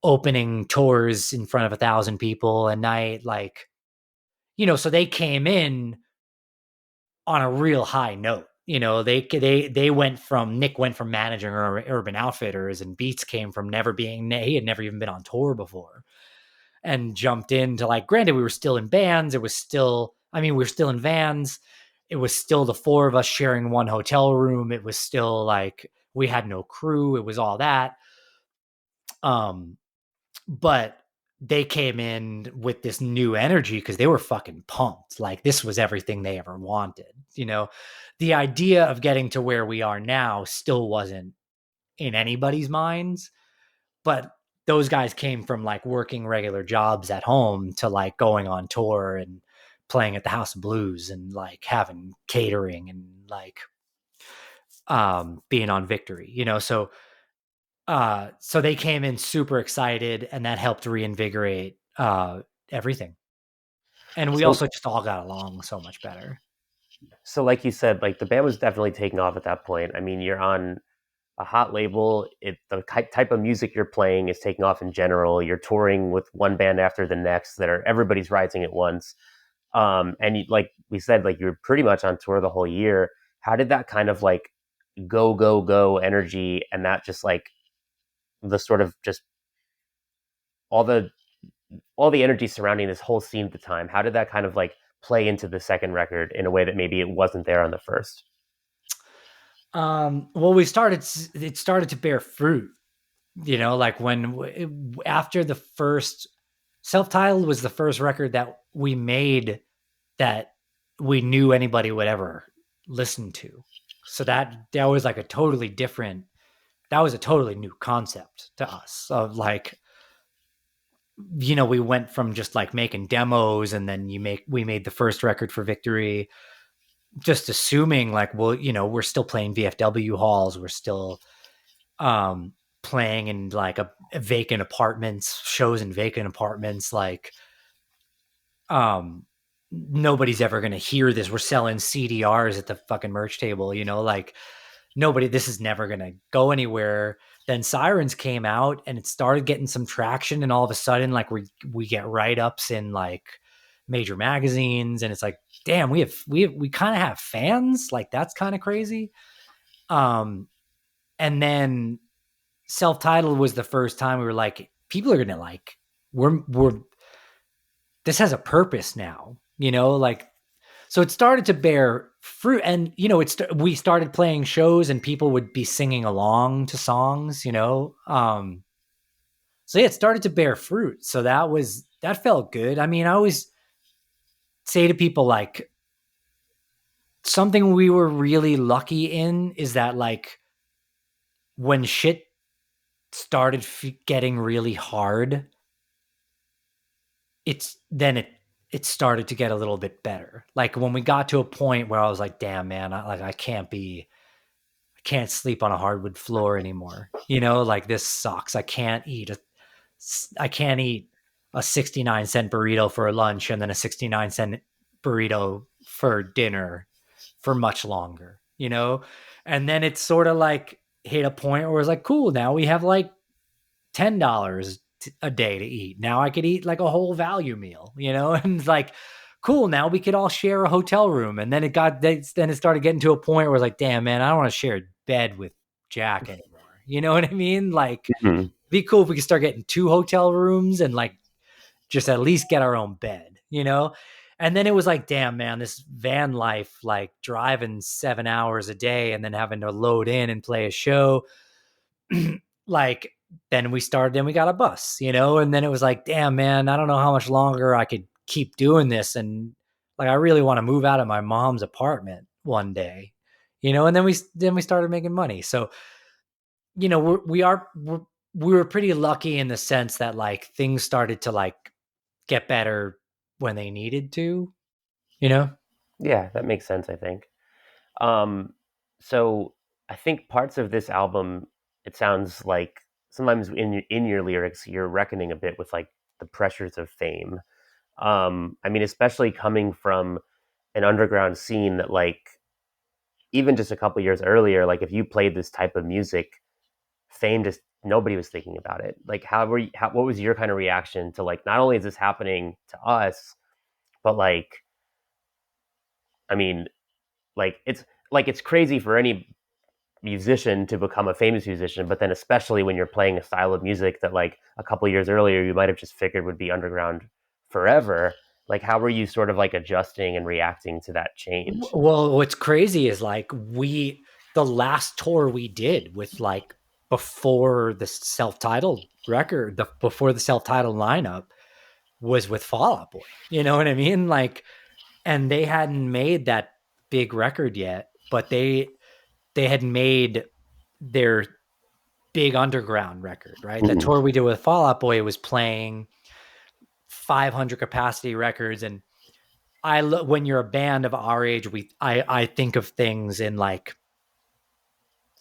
opening tours in front of 1,000 people a night. Like, so they came in on a real high note. They went from Nick went from managing Urban Outfitters, and Beats came from he had never even been on tour before, and jumped into like, granted, we were still in bands. We were still in vans. It was still the 4 of us sharing one hotel room. It was still like, we had no crew. It was all that. But they came in with this new energy because they were fucking pumped. Like, this was everything they ever wanted. The idea of getting to where we are now still wasn't in anybody's minds, but those guys came from like working regular jobs at home to like going on tour and playing at the House of Blues and like having catering and like being on Victory, so they came in super excited, and that helped reinvigorate everything. And we also just all got along so much better. So like you said, like the band was definitely taking off at that point. I mean, you're on a hot label. The type of music you're playing is taking off in general. You're touring with one band after the next everybody's rising at once. And like we said, like you're pretty much on tour the whole year. How did that kind of like go energy, and that just like the sort of just all the energy surrounding this whole scene at the time, how did that kind of like play into the second record in a way that maybe it wasn't there on the first? Well, it started to bear fruit, like after the first Self-Titled was the first record that we made that we knew anybody would ever listen to. So that was like a totally new concept to us of like, we went from just like making demos, and then we made the first record for Victory, just assuming like, well, we're still playing VFW halls. We're still playing in like a vacant apartments, shows in vacant apartments. Like, nobody's ever going to hear this. We're selling CDRs at the fucking merch table, like this is never going to go anywhere. Then Sirens came out and it started getting some traction, and all of a sudden like we get write-ups in like major magazines, and it's like, damn, we kind of have fans. Like, that's kind of crazy. And then Self-Titled was the first time we were like, people are going to we're this has a purpose now, like, So it started to bear fruit, and we started playing shows, and people would be singing along to songs. So yeah, it started to bear fruit. So that felt good. I mean, I always say to people, like, something we were really lucky in is that, like, when shit started getting really hard, it started to get a little bit better. Like, when we got to a point where I was like, damn, man, I can't sleep on a hardwood floor anymore. Like, this sucks. I can't eat a 69-cent burrito for lunch and then a 69-cent burrito for dinner for much longer, And then it's sort of like hit a point where it's like, cool, now we have like $10 a day to eat. Now I could eat like a whole value meal, and it's like, cool, now we could all share a hotel room. And then it started getting to a point where it's like, damn, man, I don't want to share a bed with Jack anymore. You know what I mean? Like, Mm-hmm. be cool if we could start getting 2 hotel rooms and like just at least get our own bed, And then it was like, damn, man, this van life, like driving 7 hours a day and then having to load in and play a show. Like, then we got a bus, and then it was like, damn, man, I don't know how much longer I could keep doing this. And like, I really want to move out of my mom's apartment one day, and then we started making money. So, we were pretty lucky in the sense that, like, things started to like get better when they needed to, Yeah, that makes sense, I think. Um, so I think parts of this album, it sounds like sometimes in your lyrics, you're reckoning a bit with like the pressures of fame. I mean, especially coming from an underground scene that, like, even just a couple years earlier, like if you played this type of music, fame just nobody was thinking about it. Like, what was your kind of reaction to, like, not only is this happening to us, but like, I mean, it's crazy for any musician to become a famous musician, but then especially when you're playing a style of music that, like, a couple years earlier you might have just figured would be underground forever. Like, how were you sort of like adjusting and reacting to that change? Well, what's crazy is, like, the last tour we did with, like, before the self-titled record, before the self-titled lineup, was with Fall Out Boy. You know what I mean? Like, and they hadn't made that big record yet, but they had made their big underground record, right? The tour we did with Fall Out Boy was playing 500 capacity records. And when you're a band of our age, I think of things in like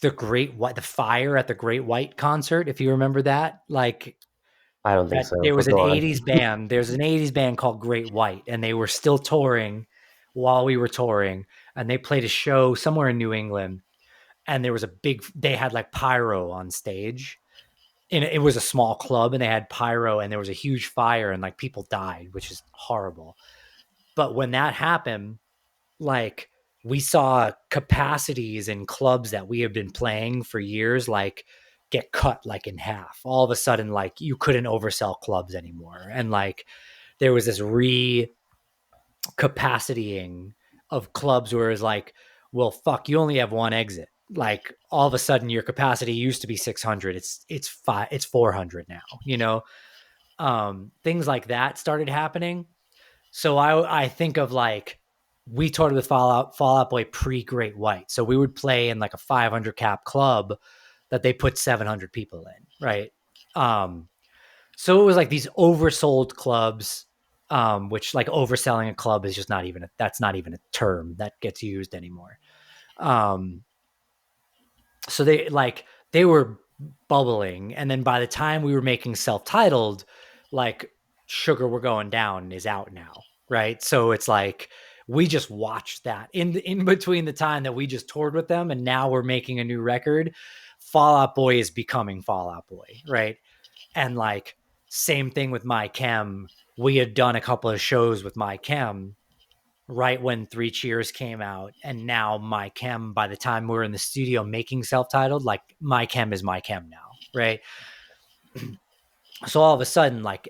the Fire at the Great White concert, if you remember that. Like, I don't think so. there was But an go on. 80s band. There's an 80s band called Great White, and they were still touring while we were touring. And they played a show somewhere in New England. And there was they had like pyro on stage. And it was a small club, and they had pyro, and there was a huge fire, and like people died, which is horrible. But when that happened, like, we saw capacities in clubs that we have been playing for years, like, get cut like in half. All of a sudden, like, you couldn't oversell clubs anymore. And like, there was this capacitying of clubs where it's like, well, fuck, you only have one exit. Like, all of a sudden your capacity used to be 600. It's 400 now, things like that started happening. So I think of, like, we toured with Fall Out Boy pre Great White. So we would play in like a 500 cap club that they put 700 people in. Right. So it was like these oversold clubs, which, like, overselling a club is just that's not even a term that gets used anymore. So they were bubbling. And then by the time we were making self-titled, like, Sugar We're Going Down is out now. Right. So it's like, we just watched that in between the time that we just toured with them. And now we're making a new record. Fall Out Boy is becoming Fall Out Boy. Right. And like, same thing with My Chem. We had done a couple of shows with My Chem right when Three Cheers came out. And now My Chem, by the time we're in the studio making self-titled, like, My Chem is My Chem now. Right. So all of a sudden, like,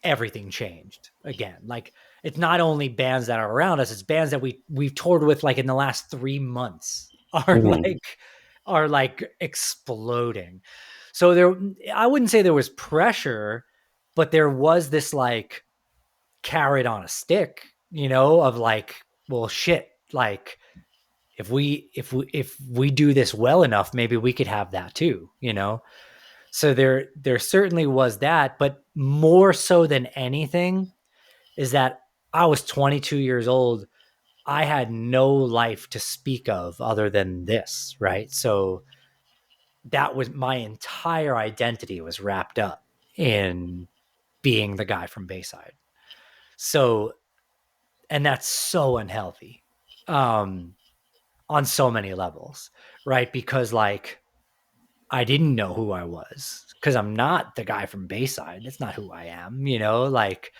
everything changed again. Like, it's not only bands that are around us, it's bands that we've toured with like in the last 3 months are Hmm. like are like exploding. So there, I wouldn't say there was pressure, but there was this like carrot on a stick, of like, well, shit, like if we do this well enough, maybe we could have that too. So there certainly was that, but more so than anything is that I was 22 years old. I had no life to speak of other than this, right? So that was my entire identity was wrapped up in being the guy from Bayside. So, and that's so unhealthy on so many levels, right? Because like I didn't know who I was because I'm not the guy from Bayside. That's not who I am. Like,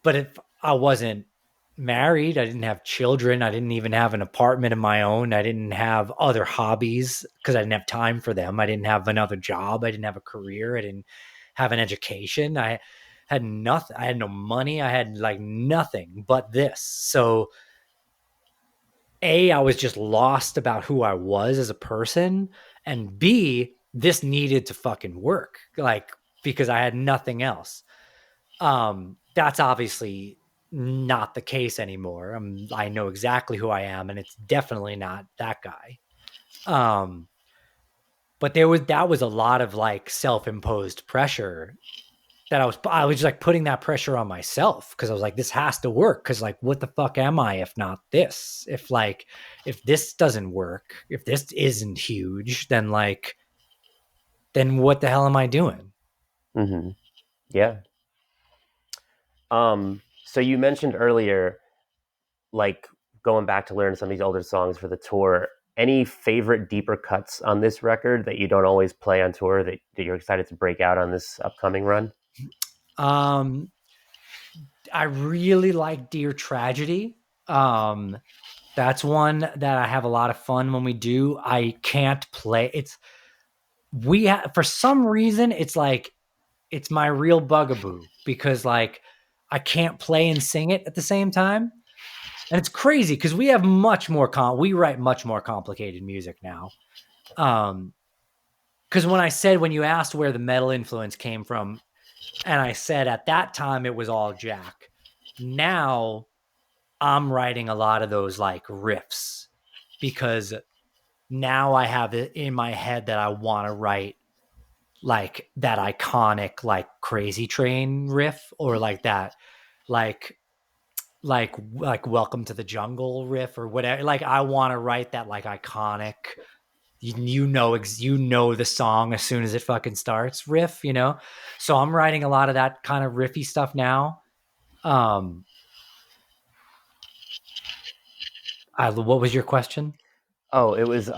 but if I wasn't married, I didn't have children, I didn't even have an apartment of my own, I didn't have other hobbies because I didn't have time for them. I didn't have another job. I didn't have a career. I didn't have an education. I had nothing. I had no money. I had like nothing but this. So, A, I was just lost about who I was as a person. And B, this needed to fucking work. Like, because I had nothing else. That's obviously not the case anymore. I know exactly who I am, and it's definitely not that guy. Um, but that was a lot of like self-imposed pressure that I was just like putting that pressure on myself because I was like, this has to work. Cause like, what the fuck am I if not this? If this doesn't work, if this isn't huge, then what the hell am I doing? Hmm. Yeah. So you mentioned earlier, like going back to learn some of these older songs for the tour. Any favorite deeper cuts on this record that you don't always play on tour that you're excited to break out on this upcoming run? Um, I really like Dear Tragedy. Um, that's one that I have a lot of fun when we do. I can't play it's for some reason it's my real bugaboo because like I can't play and sing it at the same time. And it's crazy because we write much more complicated music now. Um because when you asked where the metal influence came from, and I said at that time it was all Jack. Now I'm writing a lot of those like riffs because now I have it in my head that I want to write like that iconic like Crazy Train riff or like that like like Welcome to the Jungle riff or whatever. Like I want to write that like iconic you know the song as soon as it fucking starts riff. So I'm writing a lot of that kind of riffy stuff now. um what was your question? Oh, it was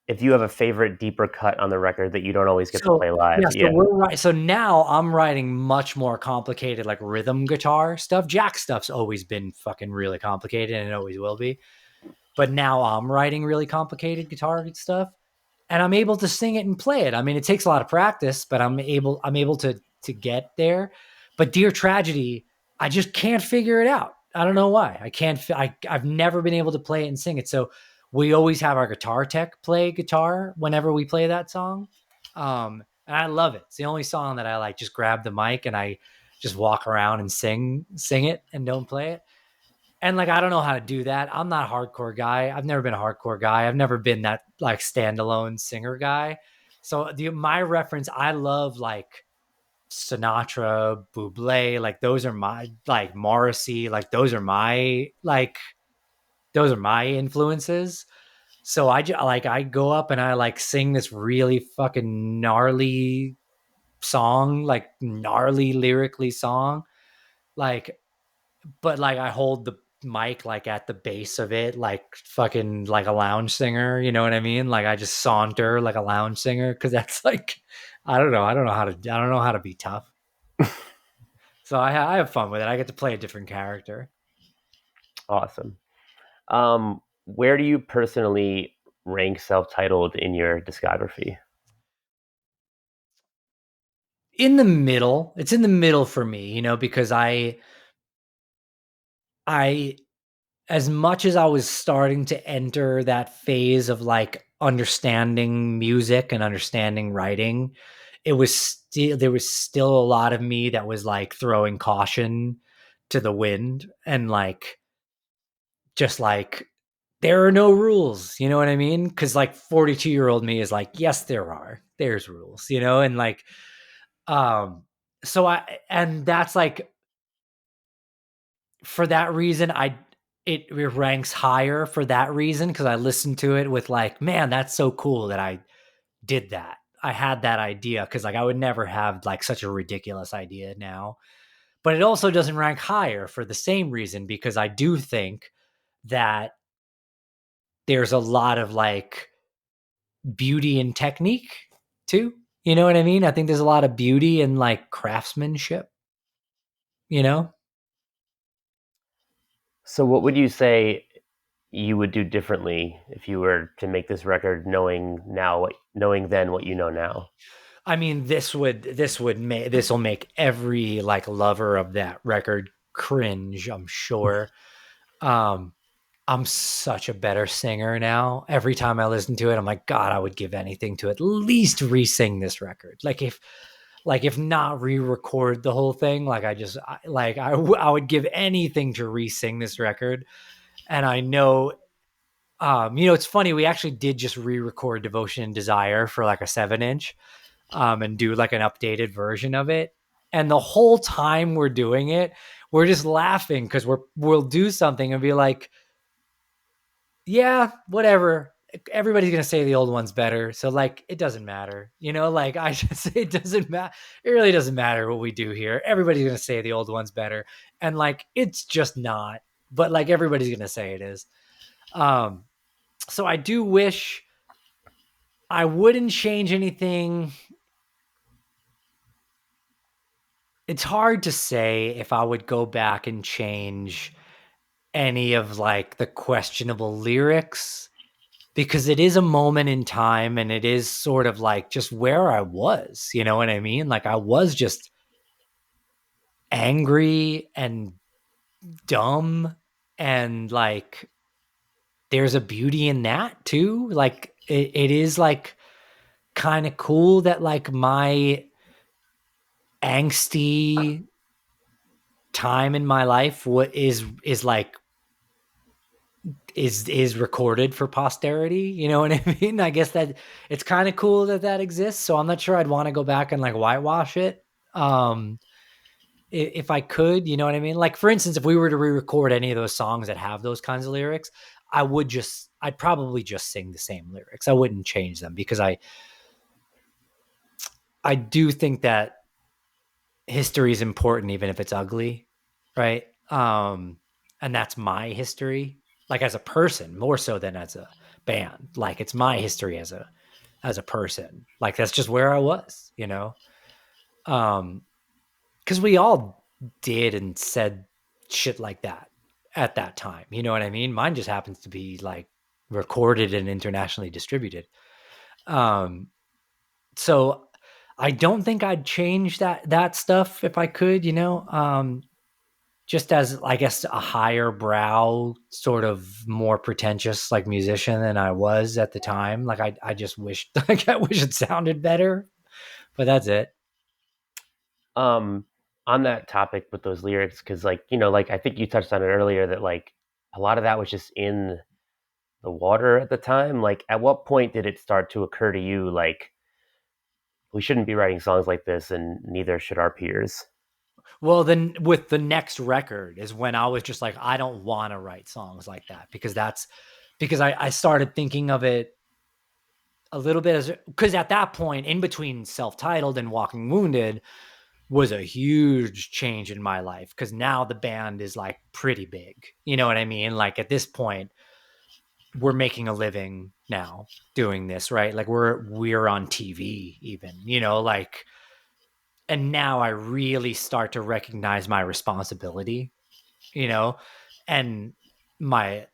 if you have a favorite deeper cut on the record that you don't always get to So play live. yeah, so Yeah. we're right. So now I'm writing much more complicated, like rhythm guitar stuff. Jack stuff's always been fucking really complicated, and it always will be. But now I'm writing really complicated guitar stuff, and I'm able to sing it and play it. I mean, it takes a lot of practice, but I'm able to get there. But Dear Tragedy, I just can't figure it out. I don't know why. I can't. I've never been able to play it and sing it. So we always have our guitar tech play guitar whenever we play that song. And I love it. It's the only song that I like. Just grab the mic and I just walk around and sing it and don't play it. And like I don't know how to do that. I'm not a hardcore guy. I've never been a hardcore guy. I've never been that like standalone singer guy. So my reference, I love like Sinatra, Bublé, like those are my like Morrissey, like those are my influences. So I go up and I like sing this really fucking gnarly song, like gnarly lyrically song, like but like I hold the mic like at the base of it, like fucking like a lounge singer. You know what I mean? Like I just saunter like a lounge singer because that's like I don't know. I don't know how to be tough. So I have fun with it. I get to play a different character. Awesome. Where do you personally rank self-titled in your discography? In the middle, it's in the middle for me, because I, as much as I was starting to enter that phase of like understanding music and understanding writing, there was still a lot of me that was like throwing caution to the wind and like just like there are no rules, you know what I mean? Cuz like 42-year-old me is like, yes there are. There's rules, you know, and like so I and that's like for that reason it ranks higher for that reason because I listened to it with like, man, that's so cool that I did that. I had that idea because like I would never have like such a ridiculous idea now. But it also doesn't rank higher for the same reason because I do think that there's a lot of like beauty and technique too. You know what I mean? I think there's a lot of beauty in like craftsmanship, you know? So, what would you say you would do differently if you were to make this record, knowing then what you know now? I mean, this will make every like lover of that record cringe, I'm sure. Um, I'm such a better singer now. Every time I listen to it, I'm like, God, I would give anything to at least re-sing this record. Like if not re-record the whole thing, like I would give anything to re-sing this record. And I know, you know, it's funny. We actually did just re-record Devotion and Desire for like a 7-inch. And do like an updated version of it. And the whole time we're doing it, we're just laughing because we'll do something and be like, yeah, whatever. Everybody's gonna say the old one's better. So like it doesn't matter. You know, like I should say it doesn't matter. It really doesn't matter what we do here. Everybody's gonna say the old one's better. And like it's just not. But like everybody's gonna say it is. Um, so I do wish I wouldn't change anything. It's hard to say if I would go back and change any of like the questionable lyrics because it is a moment in time and it is sort of like just where I was, you know what I mean? Like I was just angry and dumb and like there's a beauty in that too. Like it is like kind of cool that like my angsty time in my life what is like is recorded for posterity, you know what I mean? I guess that it's kind of cool that that exists, so I'm not sure I'd want to go back and like whitewash it if I could, you know what I mean? Like for instance, if we were to re-record any of those songs that have those kinds of lyrics, I'd probably just sing the same lyrics. I wouldn't change them because I do think that history is important even if it's ugly, right? And that's my history, like as a person more so than as a band. Like it's my history as a person. Like that's just where I was, you know. Because we all did and said shit like that at that time, you know what I mean? Mine just happens to be like recorded and internationally distributed. um so I don't think I'd change that stuff if I could, you know. Just as I guess a higher brow, sort of more pretentious like musician than I was at the time. Like I just wish like I wish it sounded better, but that's it. Um, on that topic with those lyrics, because like I think you touched on it earlier that like a lot of that was just in the water at the time. Like, at what point did it start to occur to you like we shouldn't be writing songs like this, and neither should our peers? Well, then with the next record is when I was just like, I don't want to write songs like that because I started thinking of it a little bit as because at that point, in between self-titled and Walking Wounded, was a huge change in my life because now the band is like pretty big. You know what I mean? Like at this point, we're making a living now doing this, right? Like we're on TV even, you know, like and now I really start to recognize my responsibility, you know, and my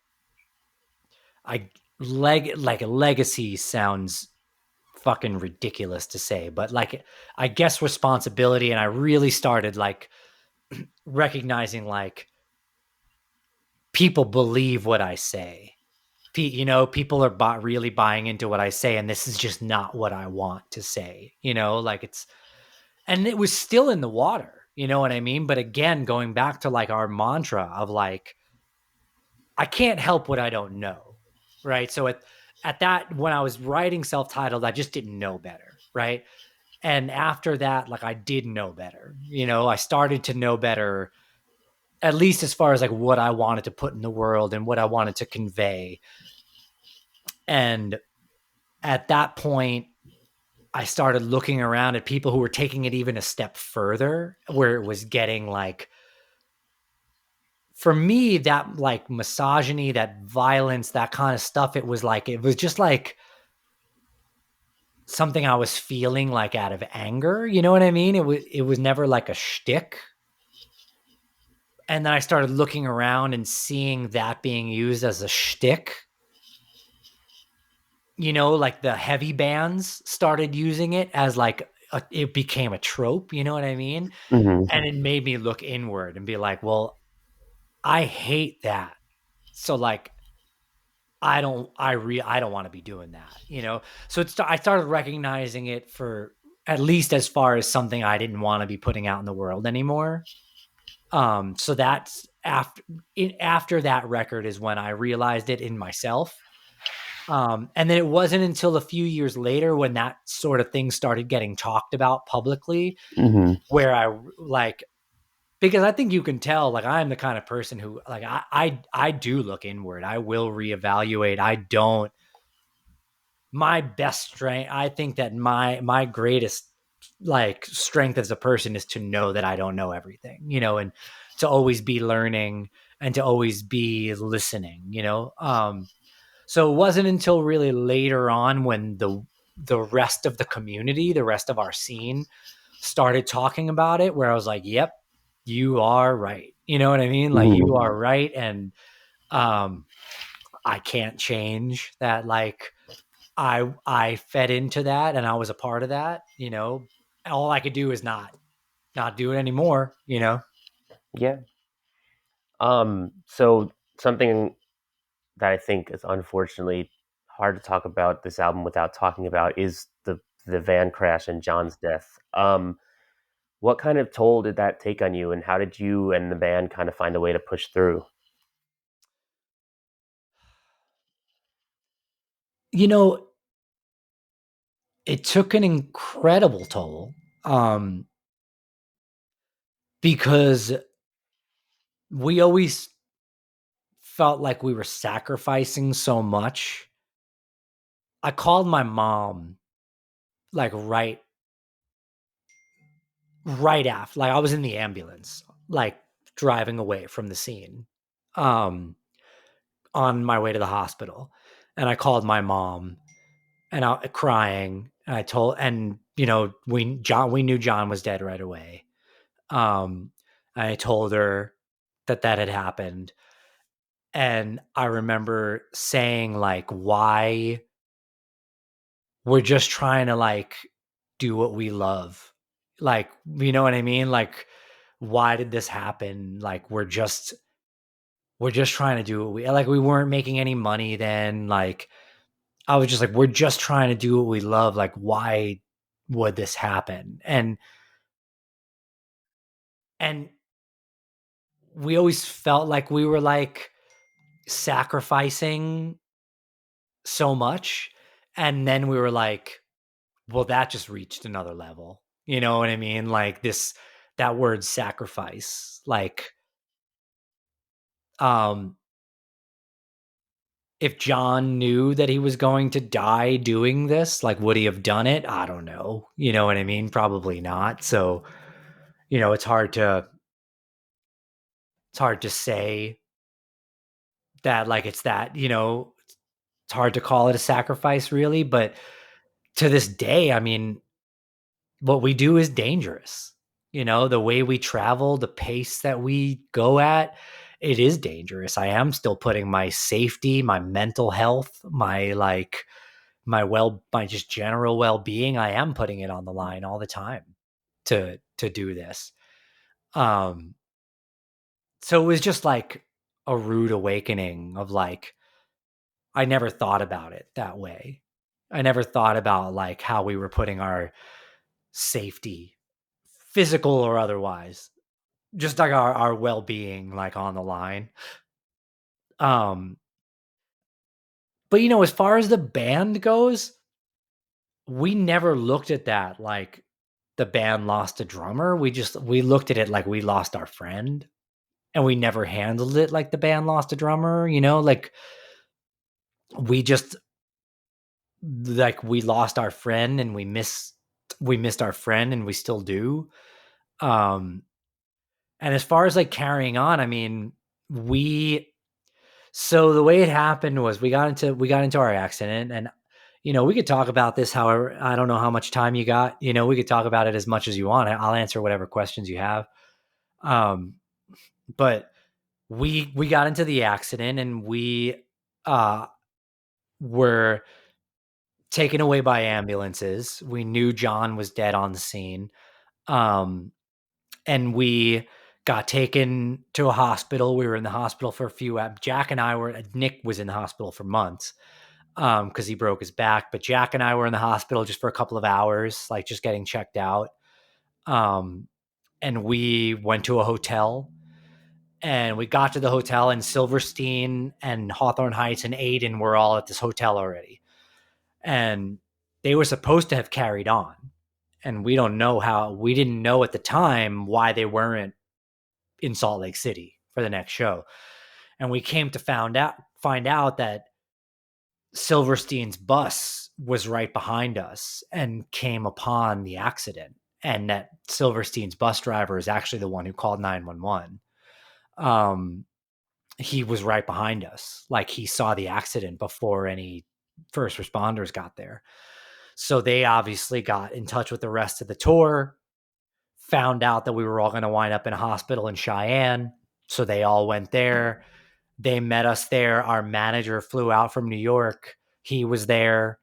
I like a legacy sounds fucking ridiculous to say, but like I guess responsibility and I really started like recognizing like people believe what I say. People are really buying into what I say, and this is just not what I want to say. And it was still in the water. You know what I mean? But again, going back to like our mantra of like, I can't help what I don't know, right? So at that, when I was writing self-titled, I just didn't know better, right? And after that, like I did know better. I started to know better, at least as far as like what I wanted to put in the world and what I wanted to convey. And at that point, I started looking around at people who were taking it even a step further, where it was getting like, for me, that like misogyny, that violence, that kind of stuff, it was just like something I was feeling like out of anger. You know what I mean? It was never like a shtick. And then I started looking around and seeing that being used as a shtick. Like the heavy bands started using it as like it became a trope. You know what I mean? Mm-hmm. And it made me look inward and be like, well, I hate that. So like, I don't want to be doing that. So I started recognizing it for at least as far as something I didn't want to be putting out in the world anymore. So that's after that record is when I realized it in myself. And then it wasn't until a few years later when that sort of thing started getting talked about publicly, Mm-hmm. where I like, because I think you can tell, like, I'm the kind of person who, like, I do look inward. I will reevaluate. My best strength, I think that my greatest like strength as a person is to know that I don't know everything, and to always be learning and to always be listening. So it wasn't until really later on when the rest of the community, the rest of our scene started talking about it, where I was like, yep, you are right. You know what I mean? Like, Mm-hmm. you are right. And I can't change that. Like, I fed into that and I was a part of that. All I could do is not do it anymore. Yeah. So something that I think is unfortunately hard to talk about this album without talking about is the van crash and John's death. What kind of toll did that take on you, and how did you and the band kind of find a way to push through? You know, it took an incredible toll, because we always felt like we were sacrificing so much. I called my mom like right after, like I was in the ambulance, like driving away from the scene, um, on my way to the hospital. And I called my mom and I crying. And I told, and we knew John was dead right away. And I told her that had happened. And I remember saying like, why we're just trying to like do what we love. Like, you know what I mean? Like, why did this happen? Like, we're just trying to do what we weren't making any money then. Like, I was just like, we're just trying to do what we love. Like, why would this happen? And we always felt like we were like sacrificing so much. And then we were like, well, that just reached another level. You know what I mean? Like that word sacrifice, like, um, if John knew that he was going to die doing this, like, would he have done it? I don't know. You know what I mean? Probably not. So, it's hard to say that, like, it's hard to call it a sacrifice really, but to this day, I mean, what we do is dangerous. The way we travel, the pace that we go at, it is dangerous. I am still putting my safety, my mental health, my just general well-being, I am putting it on the line all the time to do this. So it was just like, a rude awakening of like, I never thought about it that way. I never thought about like how we were putting our safety, physical or otherwise, just like our well-being like on the line. Um, but as far as the band goes, we never looked at that like the band lost a drummer. We looked at it like we lost our friend, and we never handled it like the band lost a drummer, like we just like we lost our friend and we missed our friend, and we still do. Um and as far as like carrying on, I mean, so the way it happened was we got into our accident, and we could talk about this. However, I don't know how much time you got. We could talk about it as much as you want. I'll answer whatever questions you have. Um, but we got into the accident, and we were taken away by ambulances. We knew John was dead on the scene. And we got taken to a hospital. We were in the hospital for a few. Nick was in the hospital for months because he broke his back. But Jack and I were in the hospital just for a couple of hours, like just getting checked out. And we went to a hotel, and we got to the hotel, and Silverstein and Hawthorne Heights and Aiden were all at this hotel already. And they were supposed to have carried on. And we didn't know at the time why they weren't in Salt Lake City for the next show. And we came to find out that Silverstein's bus was right behind us and came upon the accident. And that Silverstein's bus driver is actually the one who called 911. He was right behind us. Like, he saw the accident before any first responders got there. So they obviously got in touch with the rest of the tour, found out that we were all going to wind up in a hospital in Cheyenne. So they all went there. They met us there. Our manager flew out from New York. He was there.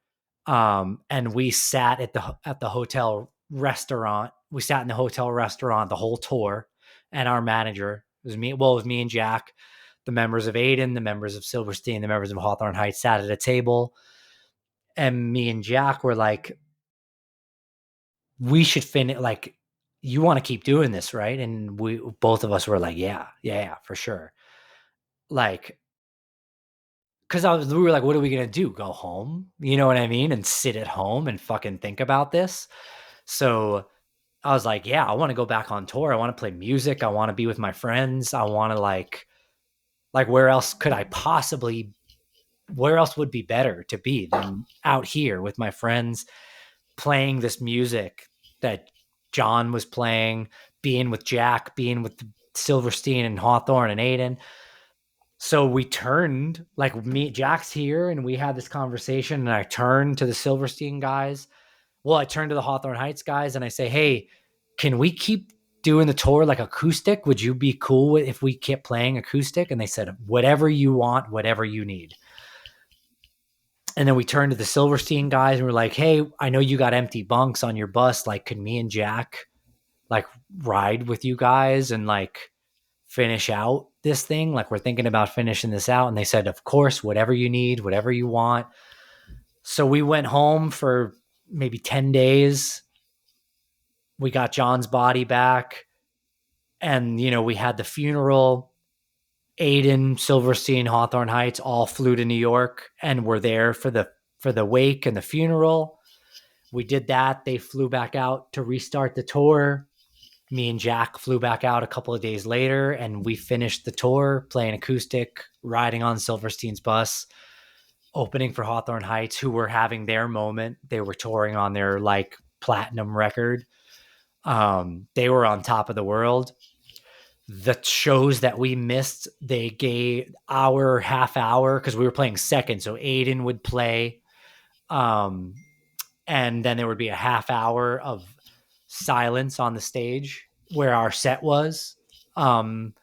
And we sat at the hotel restaurant. We sat in the hotel restaurant the whole tour. And our manager, it was me and Jack, the members of Aiden, the members of Silverstein, the members of Hawthorne Heights sat at a table. And me and Jack were like, we should finish, like, you want to keep doing this, right? And both of us were like, yeah, for sure. Like, because we were like, what are we going to do? Go home? You know what I mean? And sit at home and fucking think about this. So I was like, yeah, I want to go back on tour. I want to play music. I want to be with my friends. I want to like where else would be better to be than out here with my friends, playing this music that John was playing, being with Jack, being with Silverstein and Hawthorne and Aiden. So we turned, like, Jack's here, and we had this conversation, and I turned to the Silverstein guys. Well, I turned to the Hawthorne Heights guys, and I say, hey, can we keep doing the tour like acoustic? Would you be cool if we kept playing acoustic? And they said, whatever you want, whatever you need. And then we turned to the Silverstein guys, and we're like, hey, I know you got empty bunks on your bus. Like, could me and Jack like ride with you guys and like finish out this thing? Like, we're thinking about finishing this out. And they said, of course, whatever you need, whatever you want. So we went home for maybe 10 days. We got John's body back, and, we had the funeral. Aiden, Silverstein, Hawthorne Heights all flew to New York and were there for the wake and the funeral. We did that. They flew back out to restart the tour. Me and Jack flew back out a couple of days later, and we finished the tour playing acoustic, riding on Silverstein's bus, opening for Hawthorne Heights, who were having their moment. They were touring on their like platinum record. They were on top of the world. The shows that we missed, they gave our half hour, because we were playing second. So Aiden would play. And then there would be a half hour of silence on the stage where our set was. And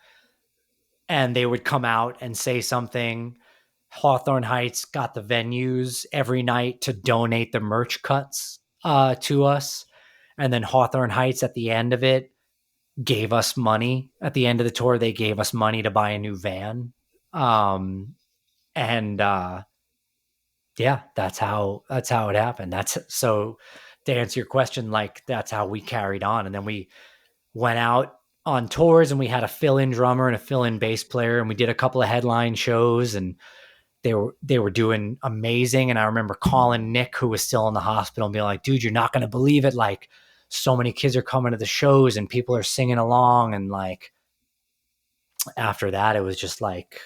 they would come out and say something. Hawthorne Heights got the venues every night to donate the merch cuts to us. And then Hawthorne Heights at the end of it gave us money. At the end of the tour, they gave us money to buy a new van And yeah, that's how it happened. That's so to answer your question, like that's how we carried on. And then we went out on tours and we had a fill-in drummer and a fill-in bass player, and we did a couple of headline shows, and they were doing amazing. And I remember calling Nick, who was still in the hospital, and being like, dude, you're not going to believe it. Like, so many kids are coming to the shows and people are singing along. And like, after that, it was just like,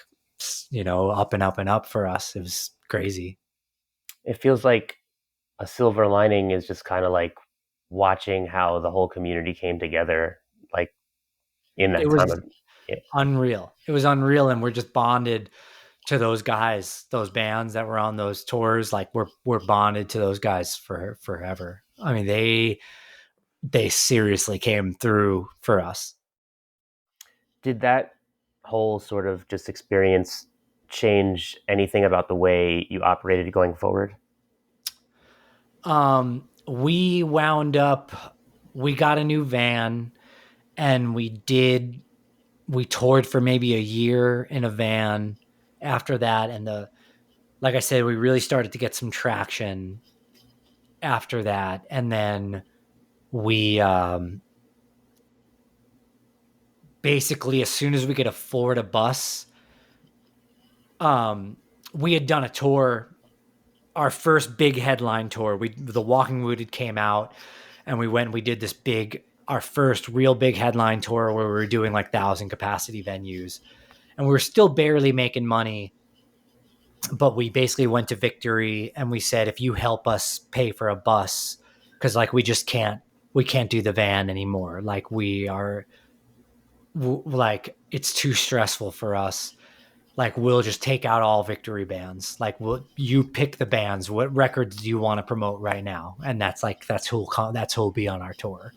up and up and up for us. It was crazy. It feels like a silver lining is just kind of like watching how the whole community came together, like in that time of unreal. It was unreal. And we're just bonded to those guys, those bands that were on those tours. Like we're bonded to those guys for forever. I mean, they seriously came through for us. Did that whole sort of just experience change anything about the way you operated going forward? We got a new van, and we toured for maybe a year in a van after that. And like I said, we really started to get some traction after that. And then we, basically, as soon as we could afford a bus, we had done a tour, our first big headline tour. The Walking Wounded came out, and we did our first real big headline tour where we were doing like 1,000 capacity venues, and we were still barely making money. But we basically went to Victory and we said, if you help us pay for a bus, because like we can't do the van anymore. Like like it's too stressful for us. Like we'll just take out all Victory bands. Like you pick the bands. What records do you want to promote right now? And that's who'll be on our tour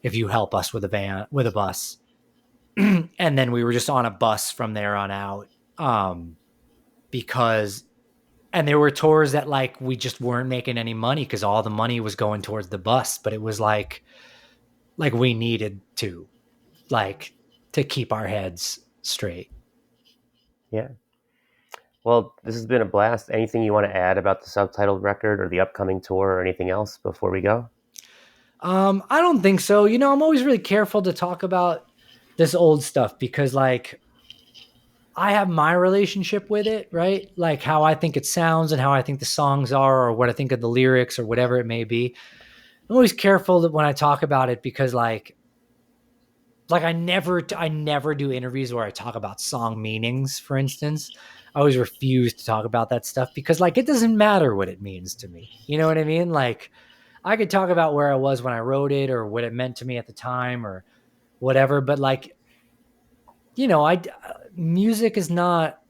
if you help us with a bus. And then we were just on a bus from there on out. And there were tours that like we just weren't making any money because all the money was going towards the bus, but it was like we needed to keep our heads straight. Yeah. Well, this has been a blast. Anything you want to add about the subtitled record or the upcoming tour or anything else before we go? I don't think so. I'm always really careful to talk about this old stuff because like I have my relationship with it, right? Like how I think it sounds and how I think the songs are, or what I think of the lyrics or whatever it may be. I'm always careful that when I talk about it because like I never do interviews where I talk about song meanings, for instance. I always refuse to talk about that stuff because like it doesn't matter what it means to me. You know what I mean? Like I could talk about where I was when I wrote it or what it meant to me at the time or whatever, but like, music is not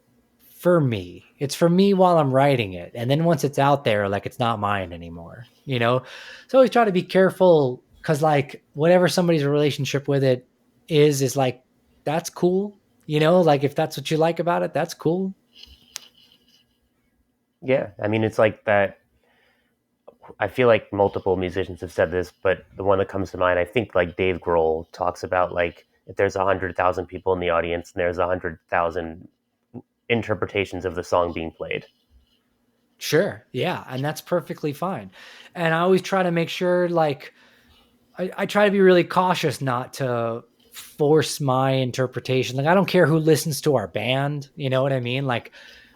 for me. It's for me while I'm writing it. And then once it's out there, like it's not mine anymore, So I always try to be careful because like whatever somebody's relationship with it is like, that's cool. Like if that's what you like about it, that's cool. Yeah. I mean, it's like that. I feel like multiple musicians have said this, but the one that comes to mind, I think like Dave Grohl talks about like if there's 100,000 people in the audience and there's 100,000 interpretations of the song being played. Sure. Yeah. And that's perfectly fine. And I always try to make sure like I try to be really cautious not to force my interpretation. Like I don't care who listens to our band. You know what I mean? Like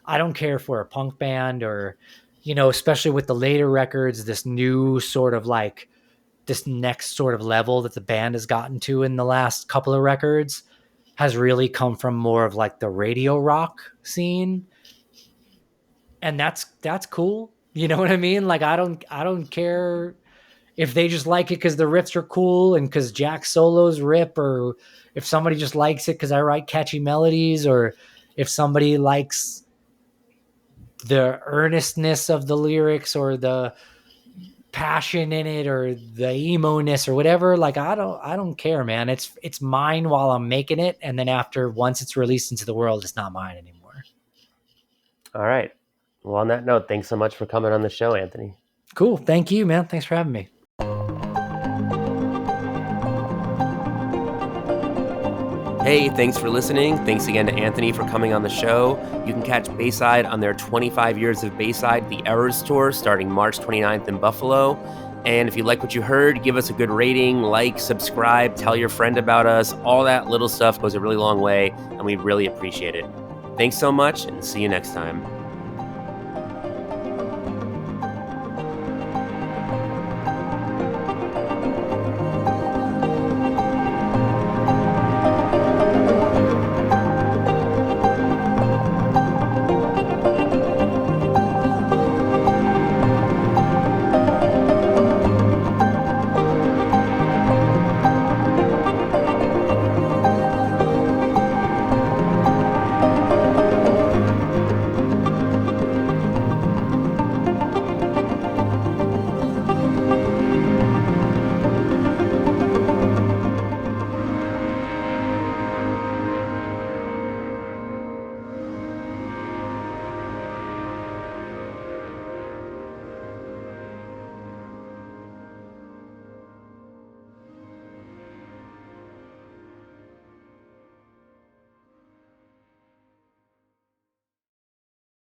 I don't care if we're a punk band or, especially with the later records, this new sort of like this next sort of level that the band has gotten to in the last couple of records has really come from more of like the radio rock scene. And that's cool. You know what I mean? Like, I don't care if they just like it because the riffs are cool and because Jack solos rip, or if somebody just likes it because I write catchy melodies, or if somebody likes the earnestness of the lyrics or the passion in it or the emo-ness or whatever. Like, I don't care, man. It's mine while I'm making it. And then once it's released into the world, it's not mine anymore. All right. Well, on that note, thanks so much for coming on the show, Anthony. Cool. Thank you, man. Thanks for having me. Hey, thanks for listening. Thanks again to Anthony for coming on the show. You can catch Bayside on their 25 Years of Bayside, The Errors Tour, starting March 29th in Buffalo. And if you like what you heard, give us a good rating, like, subscribe, tell your friend about us. All that little stuff goes a really long way, and we really appreciate it. Thanks so much, and see you next time.